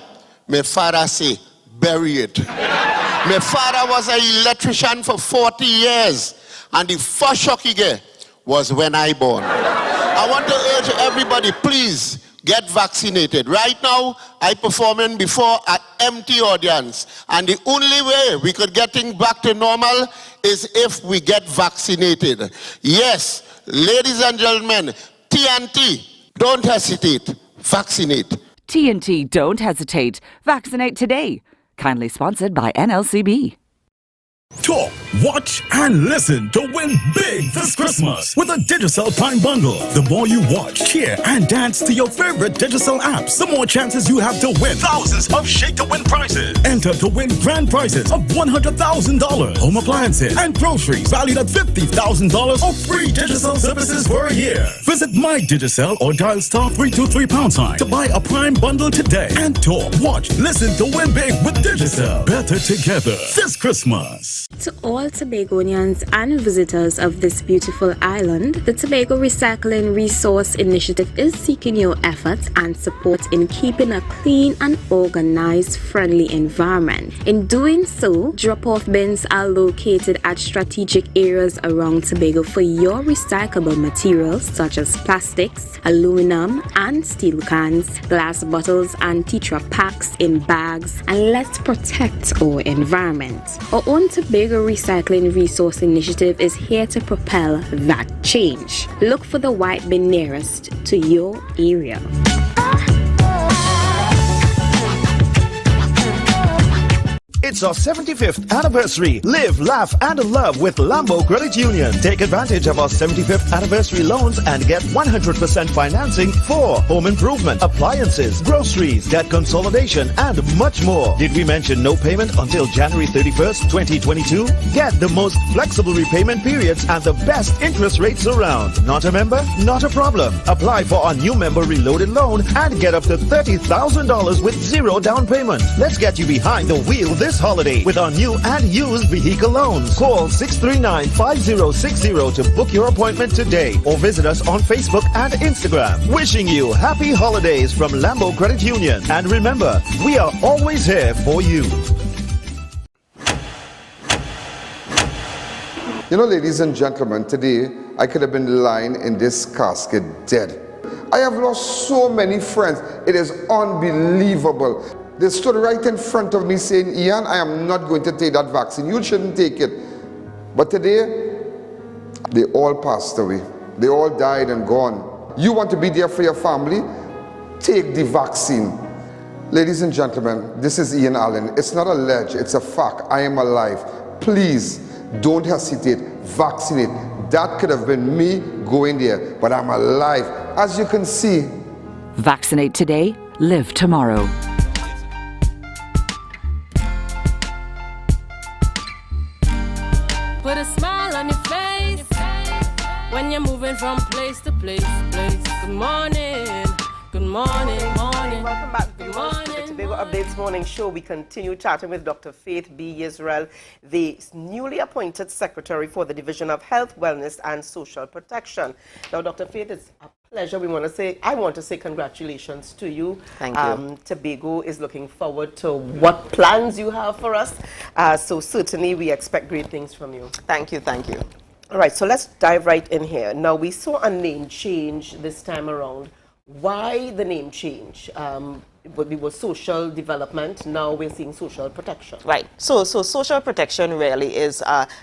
My father say, bury it. My father was an electrician for 40 years, and the first shock he get was when I born. I want to urge everybody, please get vaccinated. Right now, I performing before an empty audience, and the only way we could get things back to normal is if we get vaccinated. Yes, ladies and gentlemen, TNT, don't hesitate, vaccinate. TNT, don't hesitate, vaccinate today. Kindly sponsored by NLCB. Talk, watch, and listen to win big this Christmas with a Digicel Prime Bundle. The more you watch, cheer, and dance to your favorite Digicel apps, the more chances you have to win thousands of shake-to-win prizes. Enter enter to win grand prizes of $100,000, home appliances, and groceries valued at $50,000 or free Digicel services for a year. Visit My Digicel or dial *323# to buy a Prime bundle today and talk, watch, listen to win big with Digicel. Better together this Christmas. To all Tobagonians and visitors of this beautiful island, the Tobago Recycling Resource Initiative is seeking your efforts and support in keeping a clean and organized, friendly environment. In doing so, drop-off bins are located at strategic areas around Tobago for your recyclable materials such as plastics, aluminum and steel cans, glass bottles and Tetra packs in bags, and let's protect our environment. Our own Tobago Recycling Resource Initiative is here to propel that change. Look for the white bin nearest to your area. It's our 75th anniversary. Live, laugh, and love with Lambo Credit Union. Take advantage of our 75th anniversary loans and get 100% financing for home improvement, appliances, groceries, debt consolidation, and much more. Did we mention no payment until January 31st, 2022? Get the most flexible repayment periods and the best interest rates around. Not a member? Not a problem. Apply for our new member reloaded loan and get up to $30,000 with zero down payment. Let's get you behind the wheel this holiday with our new and used vehicle loans. Call 639-5060 to book your appointment today or visit us on Facebook and Instagram. Wishing you happy holidays from Lambo Credit Union. And remember, we are always here for you. You know, ladies and gentlemen, today I could have been lying in this casket dead. I have lost so many friends. It is unbelievable. They stood right in front of me saying, Ian, I am not going to take that vaccine. You shouldn't take it. But today, they all passed away. They all died and gone. You want to be there for your family? Take the vaccine. Ladies and gentlemen, this is Ian Allen. It's not a ledge, it's a fact. I am alive. Please, don't hesitate. Vaccinate. That could have been me going there, but I'm alive. As you can see. Vaccinate today, live tomorrow. Put a smile on your face when you're moving from place to place. Good morning, good morning, morning. Welcome back, Good viewers, to the morning, Tobago Updates Morning Show. We continue chatting with Dr. Faith B. Israel, the newly appointed Secretary for the Division of Health, Wellness and Social Protection. Now, Dr. Faith, it's a pleasure. I want to say congratulations to you. Thank you. Tobago is looking forward to what plans you have for us. So certainly we expect great things from you. Thank you, thank you. All right, so let's dive right in here. Now, we saw a name change this time around. Why the name change? It was social development. Now we're seeing social protection. Right. So social protection really is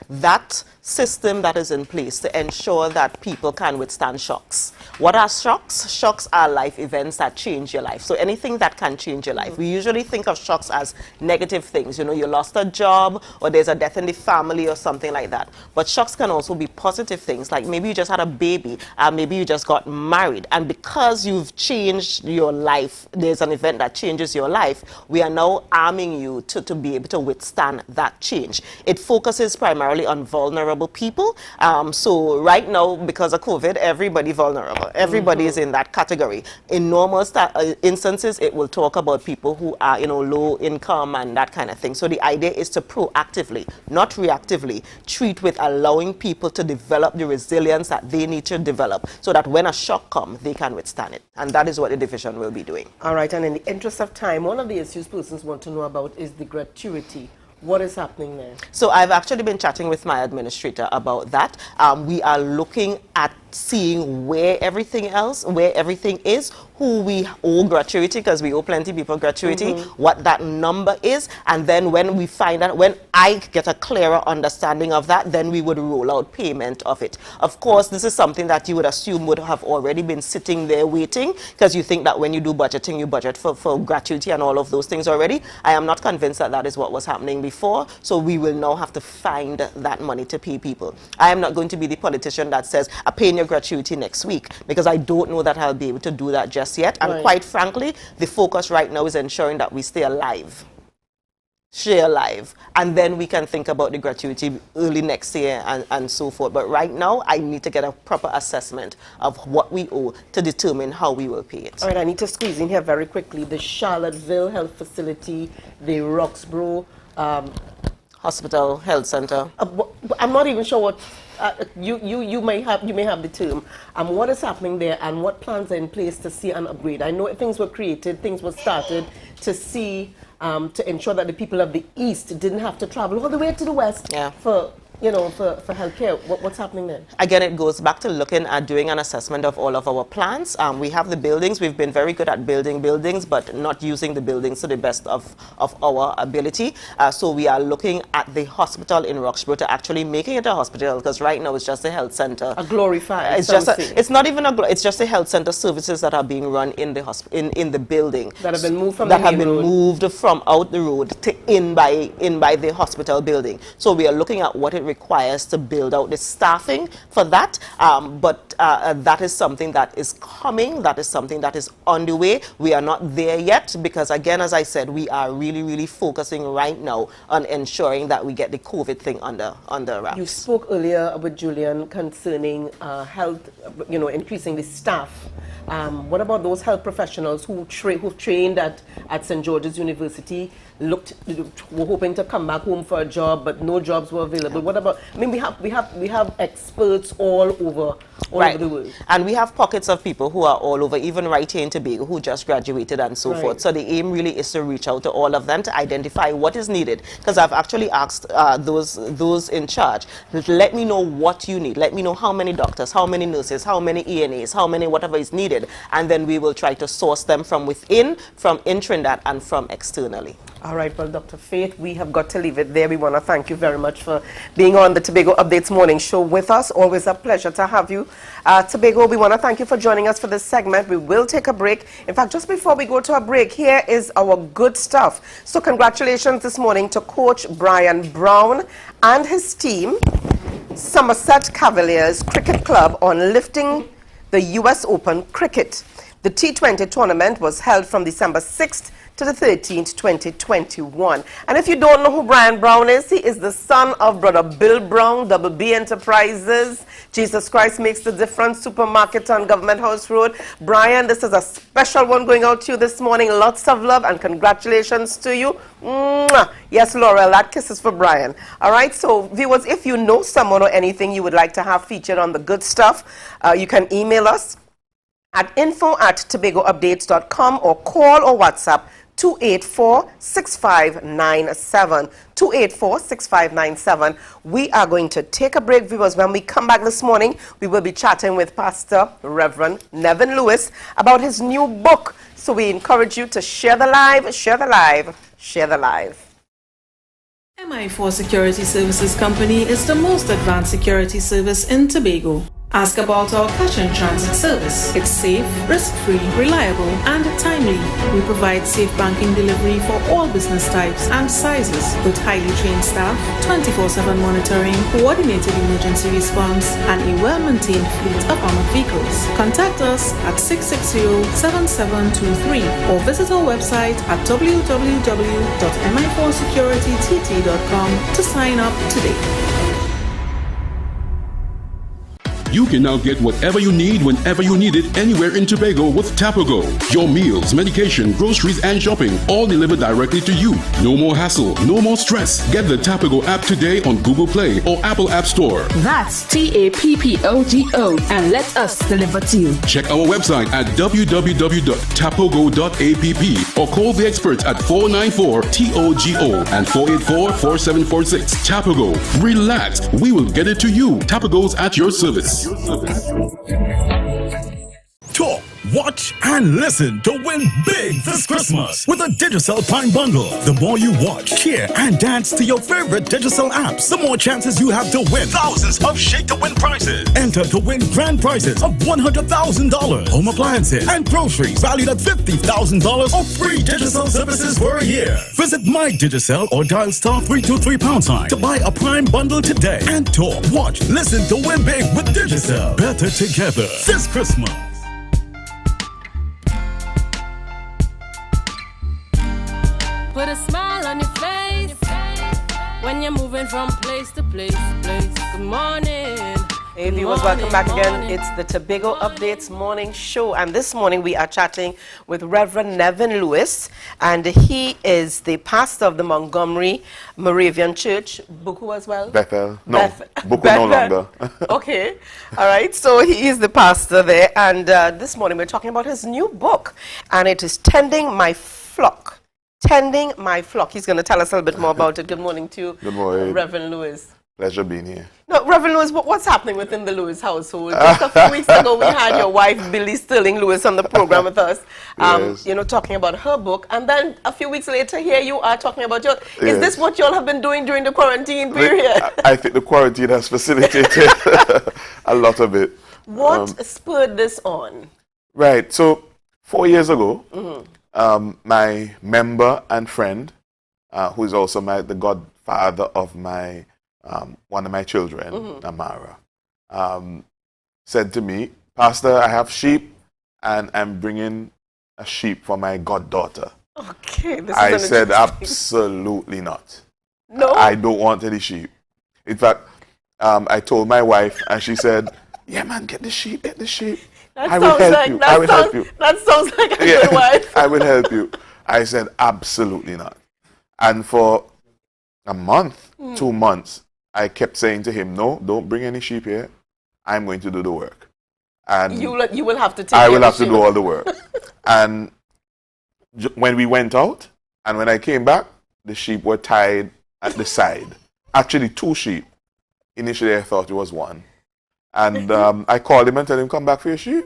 that system that is in place to ensure that people can withstand shocks. What are shocks? Shocks are life events that change your life. So anything that can change your life. We usually think of shocks as negative things. You know, you lost a job or there's a death in the family or something like that. But shocks can also be positive things, like maybe you just had a baby, maybe you just got married, and because you've changed your life, there's an event that changes your life, we are now arming you to be able to withstand that change. It focuses primarily on vulnerable people. So right now, because of COVID, everybody vulnerable. Everybody is in that category. In normal instances, it will talk about people who are, low income and that kind of thing. So the idea is to proactively, not reactively, treat with allowing people to develop the resilience that they need to develop so that when a shock comes, they can withstand it. And that is what the division will be doing. All right, and in the interest of time, one of the issues persons want to know about is the gratuity. What is happening there? So I've actually been chatting with my administrator about that. We are looking at seeing where everything is, who we owe gratuity, because we owe plenty people gratuity, what that number is, and then when we find out, when I get a clearer understanding of that, then we would roll out payment of it. Of course, this is something that you would assume would have already been sitting there waiting, because you think that when you do budgeting, you budget for gratuity and all of those things already. I am not convinced that that is what was happening before, so we will now have to find that money to pay people. I am not going to be the politician that says, I'm paying your gratuity next week, because I don't know that I'll be able to do that just yet. And quite frankly, the focus right now is ensuring that we stay alive. share live, and then we can think about the gratuity early next year and so forth. But right now, I need to get a proper assessment of what we owe to determine how we will pay it. All right, I need to squeeze in here very quickly. The Charlottesville Health Facility, the Roxborough Hospital Health Center. I'm not even sure what you may have the term. What is happening there, and what plans are in place to see an upgrade? I know things were created, things were started to see to ensure that the people of the East didn't have to travel all the way to the West for healthcare. What's happening there? Again, it goes back to looking at doing an assessment of all of our plans. We have the buildings. We've been very good at building buildings, but not using the buildings to the best of our ability. So we are looking at the hospital in Roxborough to actually making it a hospital, because right now it's just a health center. A glorified. It's not even it's just a health center services that are being run in the in the building. That have been moved from moved from out the road to in by the hospital building. So we are looking at what it requires to build out the staffing for that, but that is something that is coming, that is something that is on the way. We are not there yet because, again, as I said, we are really focusing right now on ensuring that we get the COVID thing under wraps. You spoke earlier with Julian concerning health, increasing the staff. What about those health professionals who've trained at St. George's University, were hoping to come back home for a job, but no jobs were available? What about? I mean, we have experts all over the world, and we have pockets of people who are all over, even right here in Tobago, who just graduated and so forth. So the aim really is to reach out to all of them to identify what is needed. Because I've actually asked those in charge, let me know what you need. Let me know how many doctors, how many nurses, how many ENAs, how many whatever is needed, and then we will try to source them from within, from in Trinidad, and from externally. All right, well, Dr. Faith, we have got to leave it there. We want to thank you very much for being on the Tobago Updates morning show with us. Always a pleasure to have you. Tobago, we want to thank you for joining us for this segment. We will take a break. In fact, just before we go to a break, here is our good stuff. So congratulations this morning to Coach Brian Brown and his team, Somerset Cavaliers Cricket Club, on lifting the U.S. Open Cricket. The T20 tournament was held from December 6th to the 13th, 2021. And if you don't know who Brian Brown is, he is the son of Brother Bill Brown, Double B Enterprises, Jesus Christ Makes the Difference Supermarket on Government House Road. Brian, this is a special one going out to you this morning. Lots of love and congratulations to you. Mwah! Yes, Laurel, that kiss is for Brian. All right, so viewers, if you know someone or anything you would like to have featured on the good stuff, you can email us at info@tobagoupdates.com or call or WhatsApp 284-6597. 284-6597. We are going to take a break, viewers. When we come back this morning, we will be chatting with Pastor Reverend Nevin Lewis about his new book. So we encourage you to share the live, share the live, share the live. MI4 Security Services Company is the most advanced security service in Tobago. Ask about our cash and transit service. It's safe, risk-free, reliable, and timely. We provide safe banking delivery for all business types and sizes with highly trained staff, 24/7 monitoring, coordinated emergency response, and a well-maintained fleet of armored vehicles. Contact us at 660-7723 or visit our website at www.mi4securitytt.com to sign up today. You can now get whatever you need whenever you need it anywhere in Tobago with Tobago. Your meals, medication, groceries, and shopping all delivered directly to you. No more hassle, no more stress. Get the Tobago app today on Google Play or Apple App Store. That's TAPPOGO, and let us deliver to you. Check our website at www.tapogo.app or call the experts at 494-TOGO and 484-4746. Tobago. Relax. We will get it to you. Tobago's at your service. Talk, watch, and listen to win big this Christmas with a Digicel Prime Bundle. The more you watch, cheer, and dance to your favorite Digicel apps, the more chances you have to win thousands of shake-to-win prizes. Enter to win grand prizes of $100,000, home appliances, and groceries valued at $50,000 or free Digicel services for a year. Visit My Digicel or dial *323# to buy a Prime Bundle today. And talk, watch, listen to win big with Digicel. Better together this Christmas. Put a smile on your face. when you're moving from place to place. Good morning. Hey viewers, welcome back again. It's the Tobago Updates morning show, and this morning we are chatting with Reverend Nevin Lewis, and he is the pastor of the Montgomery Moravian Church, Buku as well? Bethel. No, Buku no longer. Okay, all right, so he is the pastor there, and this morning we're talking about his new book, and it is Tending My Flock. Tending My Flock. He's going to tell us a little bit more about it. Good morning to you, Good morning. Reverend Lewis. Pleasure being here. No, Reverend Lewis, what's happening within the Lewis household? Just a few weeks ago, we had your wife, Billy Sterling Lewis, on the program with us, Yes. you know, talking about her book. And then a few weeks later, here you are talking about your... Is Yes. this what you all have been doing during the quarantine period? I think the quarantine has facilitated a lot of it. What spurred this on? Right. So 4 years ago, my member and friend, who is also the godfather of my one of my children, Amara, said to me, Pastor, I have sheep, and I'm bringing a sheep for my goddaughter. Okay, this I is said, absolutely not. No? I don't want any sheep. In fact, I told my wife, and she said, yeah, man, get the sheep, get the sheep. I will help you. I will help you. That sounds like a good wife. I will help you. I said, absolutely not. And for a month, 2 months, I kept saying to him, no, don't bring any sheep here. I'm going to do the work. And You will have to take I care will of have the to do all the work. And when we went out, and when I came back, the sheep were tied at the side. Actually, 2 sheep. Initially, I thought it was 1. And I called him and told him, come back for your sheep.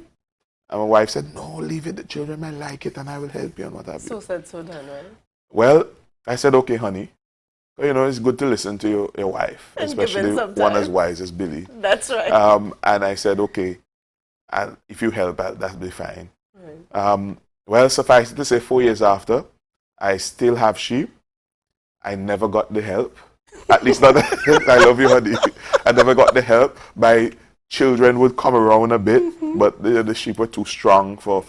And my wife said, no, leave it. The children might like it, and I will help you and what have you. So said, so done, right? Well, I said, okay, honey. You know, it's good to listen to your wife, And especially give in one as sometime. wise as Billy. That's right. And I said, okay, and if you help, that'll be fine. Right. Well, suffice it to say, 4 years after, I still have sheep. I never got the help. At least not. I love you, honey. I never got the help. My children would come around a bit, but the sheep were too strong for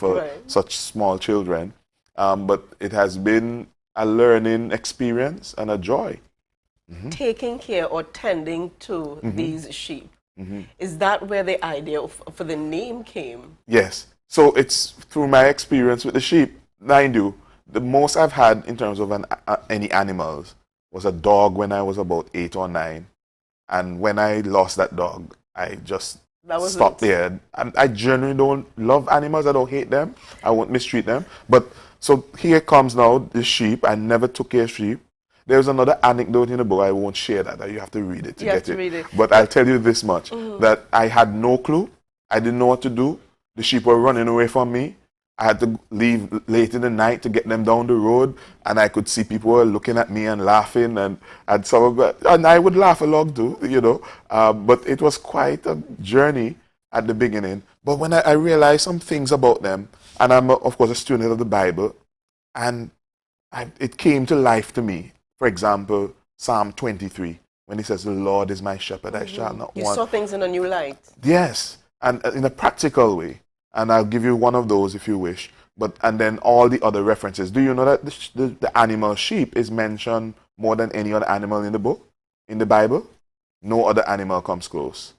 such small children. But it has been a learning experience and a joy. Taking care or tending to these sheep. Is that where the idea for the name came? Yes. So it's through my experience with the sheep. Mind you, the most I've had in terms of any animals was a dog when I was about 8 or 9. And when I lost that dog, I just stopped there. I generally don't love animals. I don't hate them. I won't mistreat them. But so here comes now the sheep. I never took care of sheep. There's another anecdote in the book. I won't share that. You have to read it to get it. But I'll tell you this much, that I had no clue. I didn't know what to do. The sheep were running away from me. I had to leave late in the night to get them down the road, and I could see people were looking at me and laughing, and I would laugh along too, you know. But it was quite a journey at the beginning. But when I realized some things about them, and I'm of course a student of the Bible, and it came to life to me. For example, Psalm 23, when it says, "The Lord is my shepherd, I shall not want." You saw things in a new light. Yes, and in a practical way. And I'll give you one of those if you wish. And then all the other references. Do you know that the animal sheep is mentioned more than any other animal in the book, in the Bible? No other animal comes close.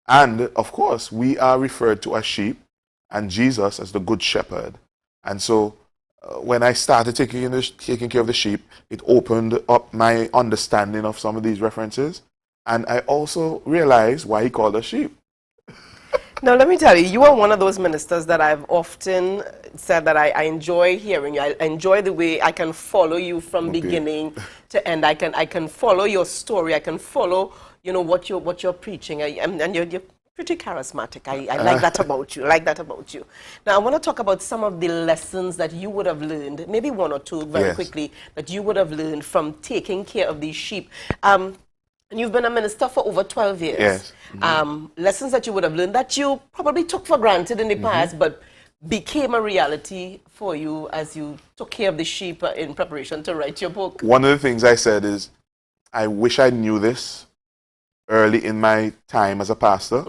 And, of course, we are referred to as sheep and Jesus as the good shepherd. And so when I started taking care of the sheep, it opened up my understanding of some of these references. And I also realized why he called us sheep. Now, let me tell you, you are one of those ministers that I've often said that I enjoy hearing you. I enjoy the way I can follow you from beginning to end. I can follow your story. I can follow, you know, what you're preaching. And you're pretty charismatic. I like that about you. I like that about you. Now, I want to talk about some of the lessons that you would have learned, maybe one or two very quickly, that you would have learned from taking care of these sheep. And you've been a minister for over 12 years. Yes. Lessons that you would have learned that you probably took for granted in the past, but became a reality for you as you took care of the sheep in preparation to write your book. One of the things I said is, I wish I knew this early in my time as a pastor.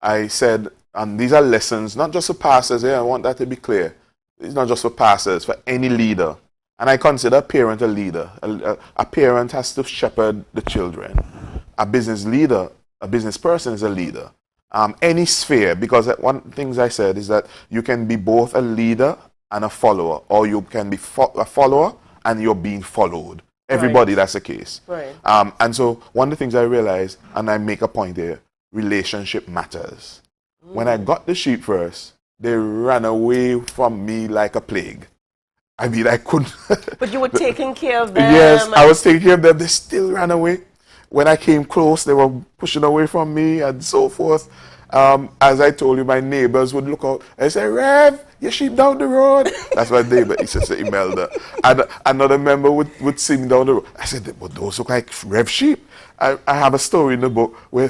I said, and these are lessons, not just for pastors, I want that to be clear. It's not just for pastors, for any leader. And I consider a parent a leader. A parent has to shepherd the children. A business leader, a business person is a leader. Any sphere, because one of the things I said is that you can be both a leader and a follower, or you can be a follower and you're being followed. Everybody, that's the case. Right. And so one of the things I realized, and I make a point here, relationship matters. When I got the sheep first, they ran away from me like a plague. I mean, I couldn't. But you were taking care of them. Yes, I was taking care of them. They still ran away. When I came close, they were pushing away from me and so forth. As I told you, my neighbors would look out and say, Rev, your sheep down the road. That's my neighbor, he says, Imelda. And another member would see me down the road. I said, but those look like Rev sheep. I have a story in the book where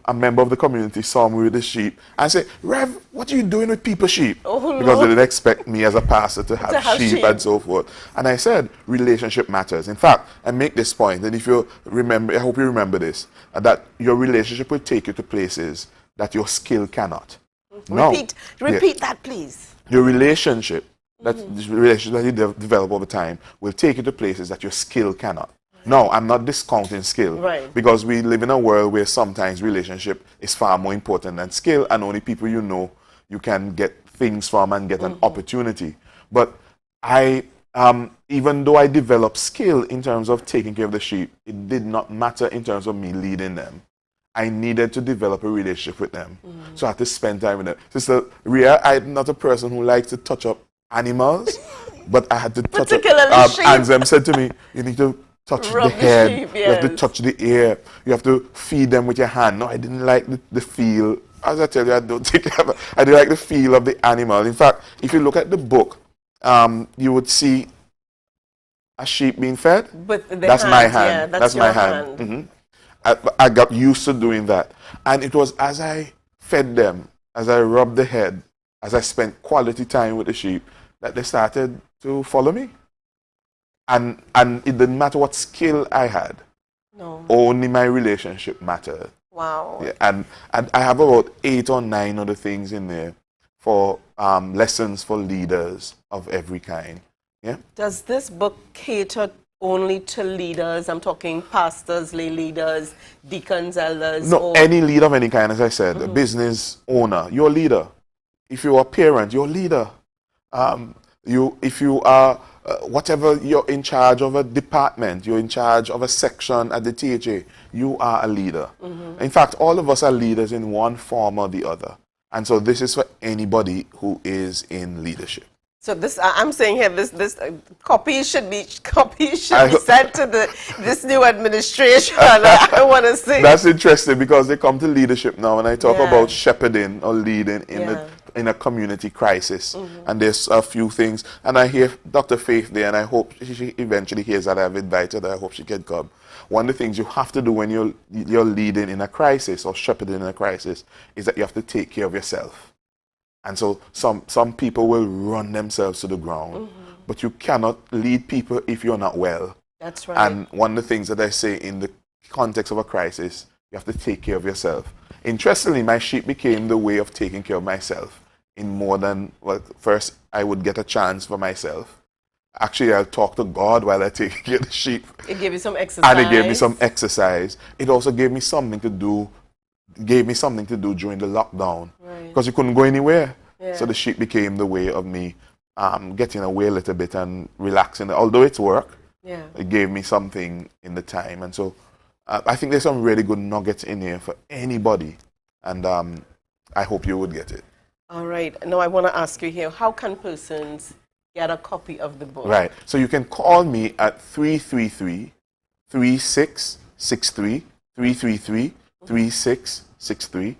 a member of the community saw me with the sheep. I said, Rev, what are you doing with people's sheep? Oh, because they didn't expect me as a pastor to have sheep and so forth. And I said, relationship matters. In fact, I make this point, and if you remember, I hope you remember this, that your relationship will take you to places that your skill cannot. Repeat that, please. Your relationship, that you develop over time, will take you to places that your skill cannot. No, I'm not discounting skill. Right. Because we live in a world where sometimes relationship is far more important than skill, and only people you know you can get things from and get an opportunity. But even though I developed skill in terms of taking care of the sheep, it did not matter in terms of me leading them. I needed to develop a relationship with them. So I had to spend time with them. Sister Rhea, I'm not a person who likes to touch up animals, but I had to touch up. Anzem said to me, you need to touch the head, sheep, yes. You have to touch the ear, you have to feed them with your hand. No, I didn't like the feel. As I tell you, I didn't like the feel of the animal. In fact, if you look at the book, you would see a sheep being fed. That's my hand. Yeah, that's my hand. Mm-hmm. I got used to doing that. And it was as I fed them, as I rubbed the head, as I spent quality time with the sheep, that they started to follow me. And it didn't matter what skill I had. No. Only my relationship mattered. Wow. Yeah, and I have about 8 or 9 other things in there for lessons for leaders of every kind. Yeah. Does this book cater only to leaders? I'm talking pastors, lay leaders, deacons, elders. No, any leader of any kind, as I said, a business owner, you're a leader. If you're a parent, you're a leader. If you are whatever, you're in charge of a department, you're in charge of a section at the THA, you are a leader. In fact, all of us are leaders in one form or the other. And so this is for anybody who is in leadership. So this, I'm saying here, this copy should be sent to this new administration. I want to say that's interesting because they come to leadership now, and I talk about shepherding or leading in a community crisis. And there's a few things, and I hear Dr. Faith there, and I hope she eventually hears that I've invited her. I hope she can come. One of the things you have to do when you're leading in a crisis or shepherding in a crisis is that you have to take care of yourself. And so some people will run themselves to the ground, but you cannot lead people if you're not well. That's right. And one of the things that I say in the context of a crisis, you have to take care of yourself. Interestingly, my sheep became the way of taking care of myself in more than, well, first I would get a chance for myself. Actually, I'll talk to God while I take care of the sheep. It gave you some exercise. And it gave me some exercise. It also gave me something to do. During the lockdown, because you couldn't go anywhere. So the sheep became the way of me getting away a little bit and relaxing. Although it's work, it gave me something in the time. And so I think there's some really good nuggets in here for anybody, and I hope you would get it. All right. Now I want to ask you here, how can persons get a copy of the book? Right. So you can call me at 333-3663, 333-3663,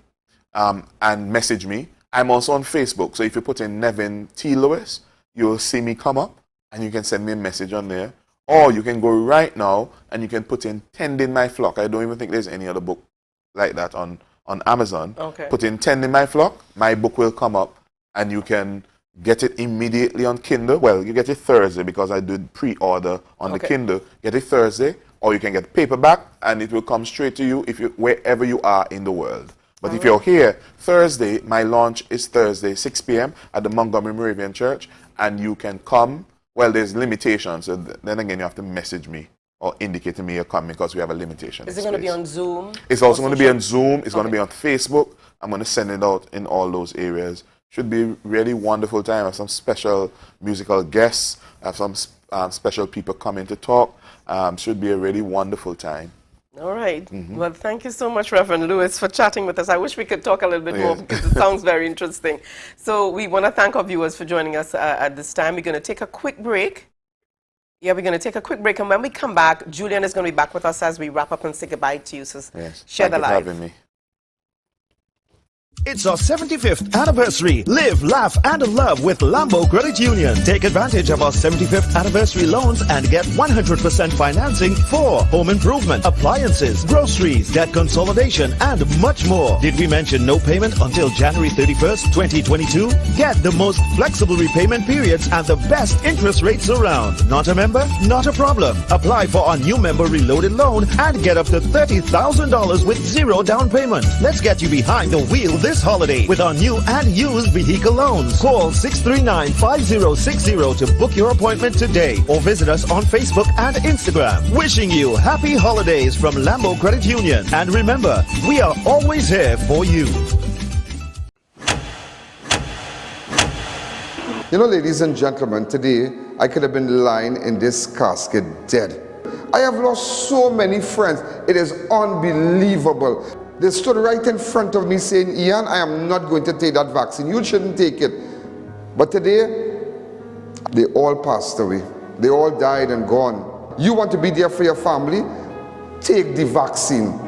and message me. I'm also on Facebook, so if you put in Nevin T. Lewis, you'll see me come up, and you can send me a message on there. Or you can go right now, and you can put in Tending My Flock. I don't even think there's any other book like that on Amazon. Okay. Put in Tending My Flock, my book will come up, and you can get it immediately on Kindle. Well, you get it Thursday, because I did pre-order on the Kindle. Get it Thursday. Or you can get paperback, and it will come straight to you wherever you are in the world. But if you're here Thursday, my launch is Thursday, 6 p.m. at the Montgomery Moravian Church, and you can come well, there's limitations. So then again, you have to message me or indicate to me you're coming because we have a limitation. Is it going to be on Zoom? It's also going to be on Zoom. It's going to be on Facebook. I'm going to send it out in all those areas. Should be really wonderful time. I have some special musical guests. I have some special people coming to talk. Should be a really wonderful time. All right. Well, thank you so much, Reverend Lewis, for chatting with us. I wish we could talk a little bit more because it sounds very interesting. So we want to thank our viewers for joining us at this time. We're going to take a quick break. Yeah, we're going to take a quick break. And when we come back, Julian is going to be back with us as we wrap up and say goodbye to you. So share the live. Thank you for having me. It's our 75th anniversary. Live, laugh, and love with Lambo Credit Union. Take advantage of our 75th anniversary loans and get 100% financing for home improvement, appliances, groceries, debt consolidation, and much more. Did we mention no payment until January 31st, 2022? Get the most flexible repayment periods and the best interest rates around. Not a member? Not a problem. Apply for our new member reloaded loan and get up to $30,000 with zero down payment. Let's get you behind the wheel this holiday with our new and used vehicle loans. Call 639-5060 to book your appointment today or visit us on Facebook and Instagram. Wishing you happy holidays from Lambo Credit Union. And remember, we are always here for you. You know, ladies and gentlemen, today I could have been lying in this casket dead. I have lost so many friends. It is unbelievable. They stood right in front of me saying, Ian, I am not going to take that vaccine. You shouldn't take it. But today, they all passed away. They all died and gone. You want to be there for your family? Take the vaccine.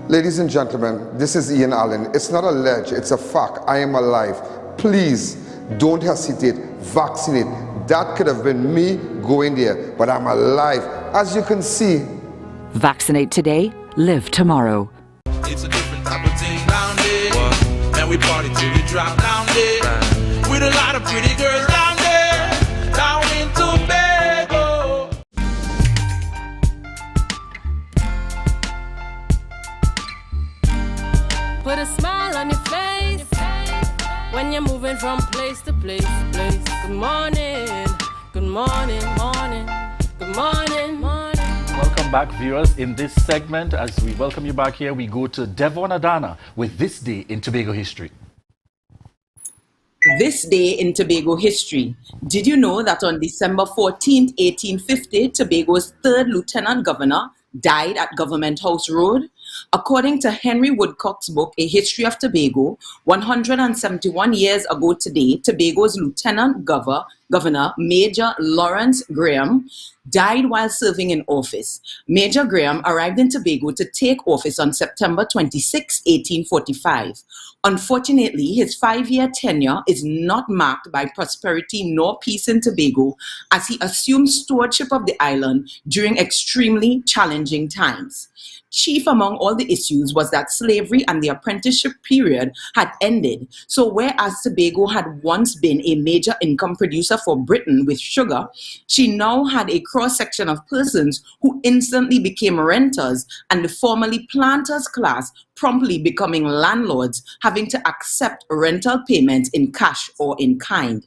Ladies and gentlemen, this is Ian Allen. It's not a ledge, it's a fact. I am alive. Please, don't hesitate. Vaccinate. That could have been me going there, but I'm alive. As you can see. Vaccinate today, live tomorrow. It's a different type of thing down there. And we party till we drop down there. With a lot of pretty girls down there. Down in Tobago. Put a smile on your face when you're moving from place to place. Good morning, good morning, morning, good morning, morning. Welcome back, viewers. In this segment, as we welcome you back here, we go to Devon Adana with This Day in Tobago History. This day in Tobago history. Did you know that on December 14, 1850, Tobago's third Lieutenant Governor died at Government House Road? According to Henry Woodcock's book, A History of Tobago, 171 years ago today, Tobago's Lieutenant Governor, Major Lawrence Graham, died while serving in office. Major Graham arrived in Tobago to take office on September 26, 1845. Unfortunately, his 5-year tenure is not marked by prosperity nor peace in Tobago as he assumed stewardship of the island during extremely challenging times. Chief among all the issues was that slavery and the apprenticeship period had ended. So whereas Tobago had once been a major income producer for Britain with sugar, she now had a cross-section of persons who instantly became renters and the formerly planters class promptly becoming landlords, having to accept rental payments in cash or in kind.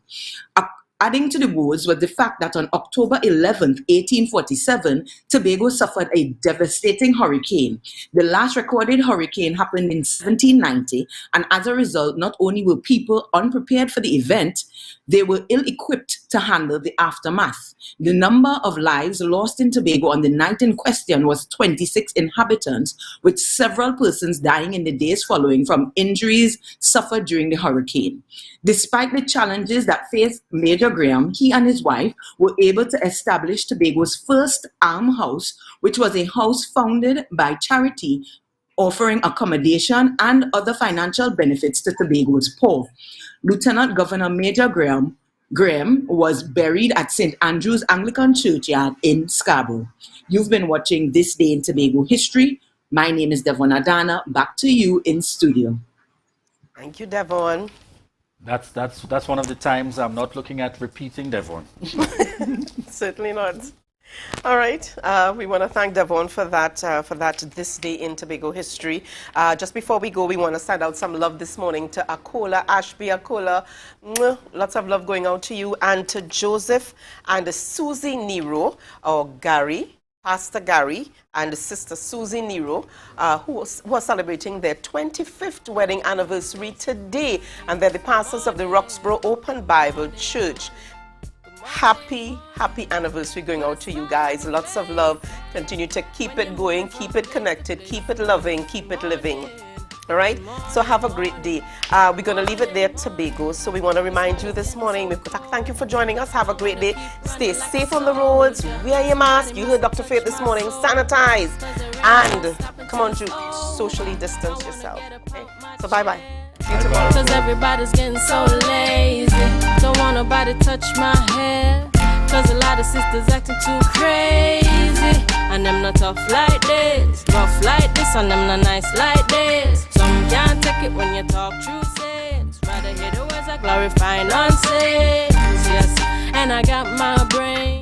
Adding to the woes was the fact that on October 11, 1847, Tobago suffered a devastating hurricane. The last recorded hurricane happened in 1790, and as a result, not only were people unprepared for the event, they were ill-equipped to handle the aftermath. The number of lives lost in Tobago on the night in question was 26 inhabitants, with several persons dying in the days following from injuries suffered during the hurricane. Despite the challenges that faced Major Graham, he and his wife were able to establish Tobago's first almshouse, which was a house founded by charity, offering accommodation and other financial benefits to Tobago's poor. Lieutenant Governor Major Graham was buried at St. Andrew's Anglican Churchyard in Scarborough. You've been watching This Day in Tobago History. My name is Devon Adana. Back to you in studio. Thank you, Devon. That's one of the times I'm not looking at repeating Devon. Certainly not. All right. We want to thank Devon for that this day in Tobago history. Just before we go, we want to send out some love this morning to Akola, Ashby Akola. Lots of love going out to you, and to Joseph and Susie Nero, or Gary, Pastor Gary, and Sister Susie Nero, who are celebrating their 25th wedding anniversary today, and they're the pastors of the Roxborough Open Bible Church. Happy anniversary going out to you guys. Lots of love. Continue to keep it going, keep it connected, keep it loving, keep it living. All right, so have a great day. We're going to leave it there, Tobago. So we want to remind you this morning, thank you for joining us. Have a great day. Stay safe on the roads. Wear your mask. You heard Dr. Faith this morning. Sanitize. And come on, socially distance yourself. Okay? So bye-bye. See you tomorrow. Cause everybody's getting so lazy. Don't want nobody touch my hair. Cause a lot of sisters acting too crazy. And them not tough like this, rough like this, and them not nice like this. Some can't take it when you talk true sense. Rather hear the words I glorify nonsense. Yes, and I got my brain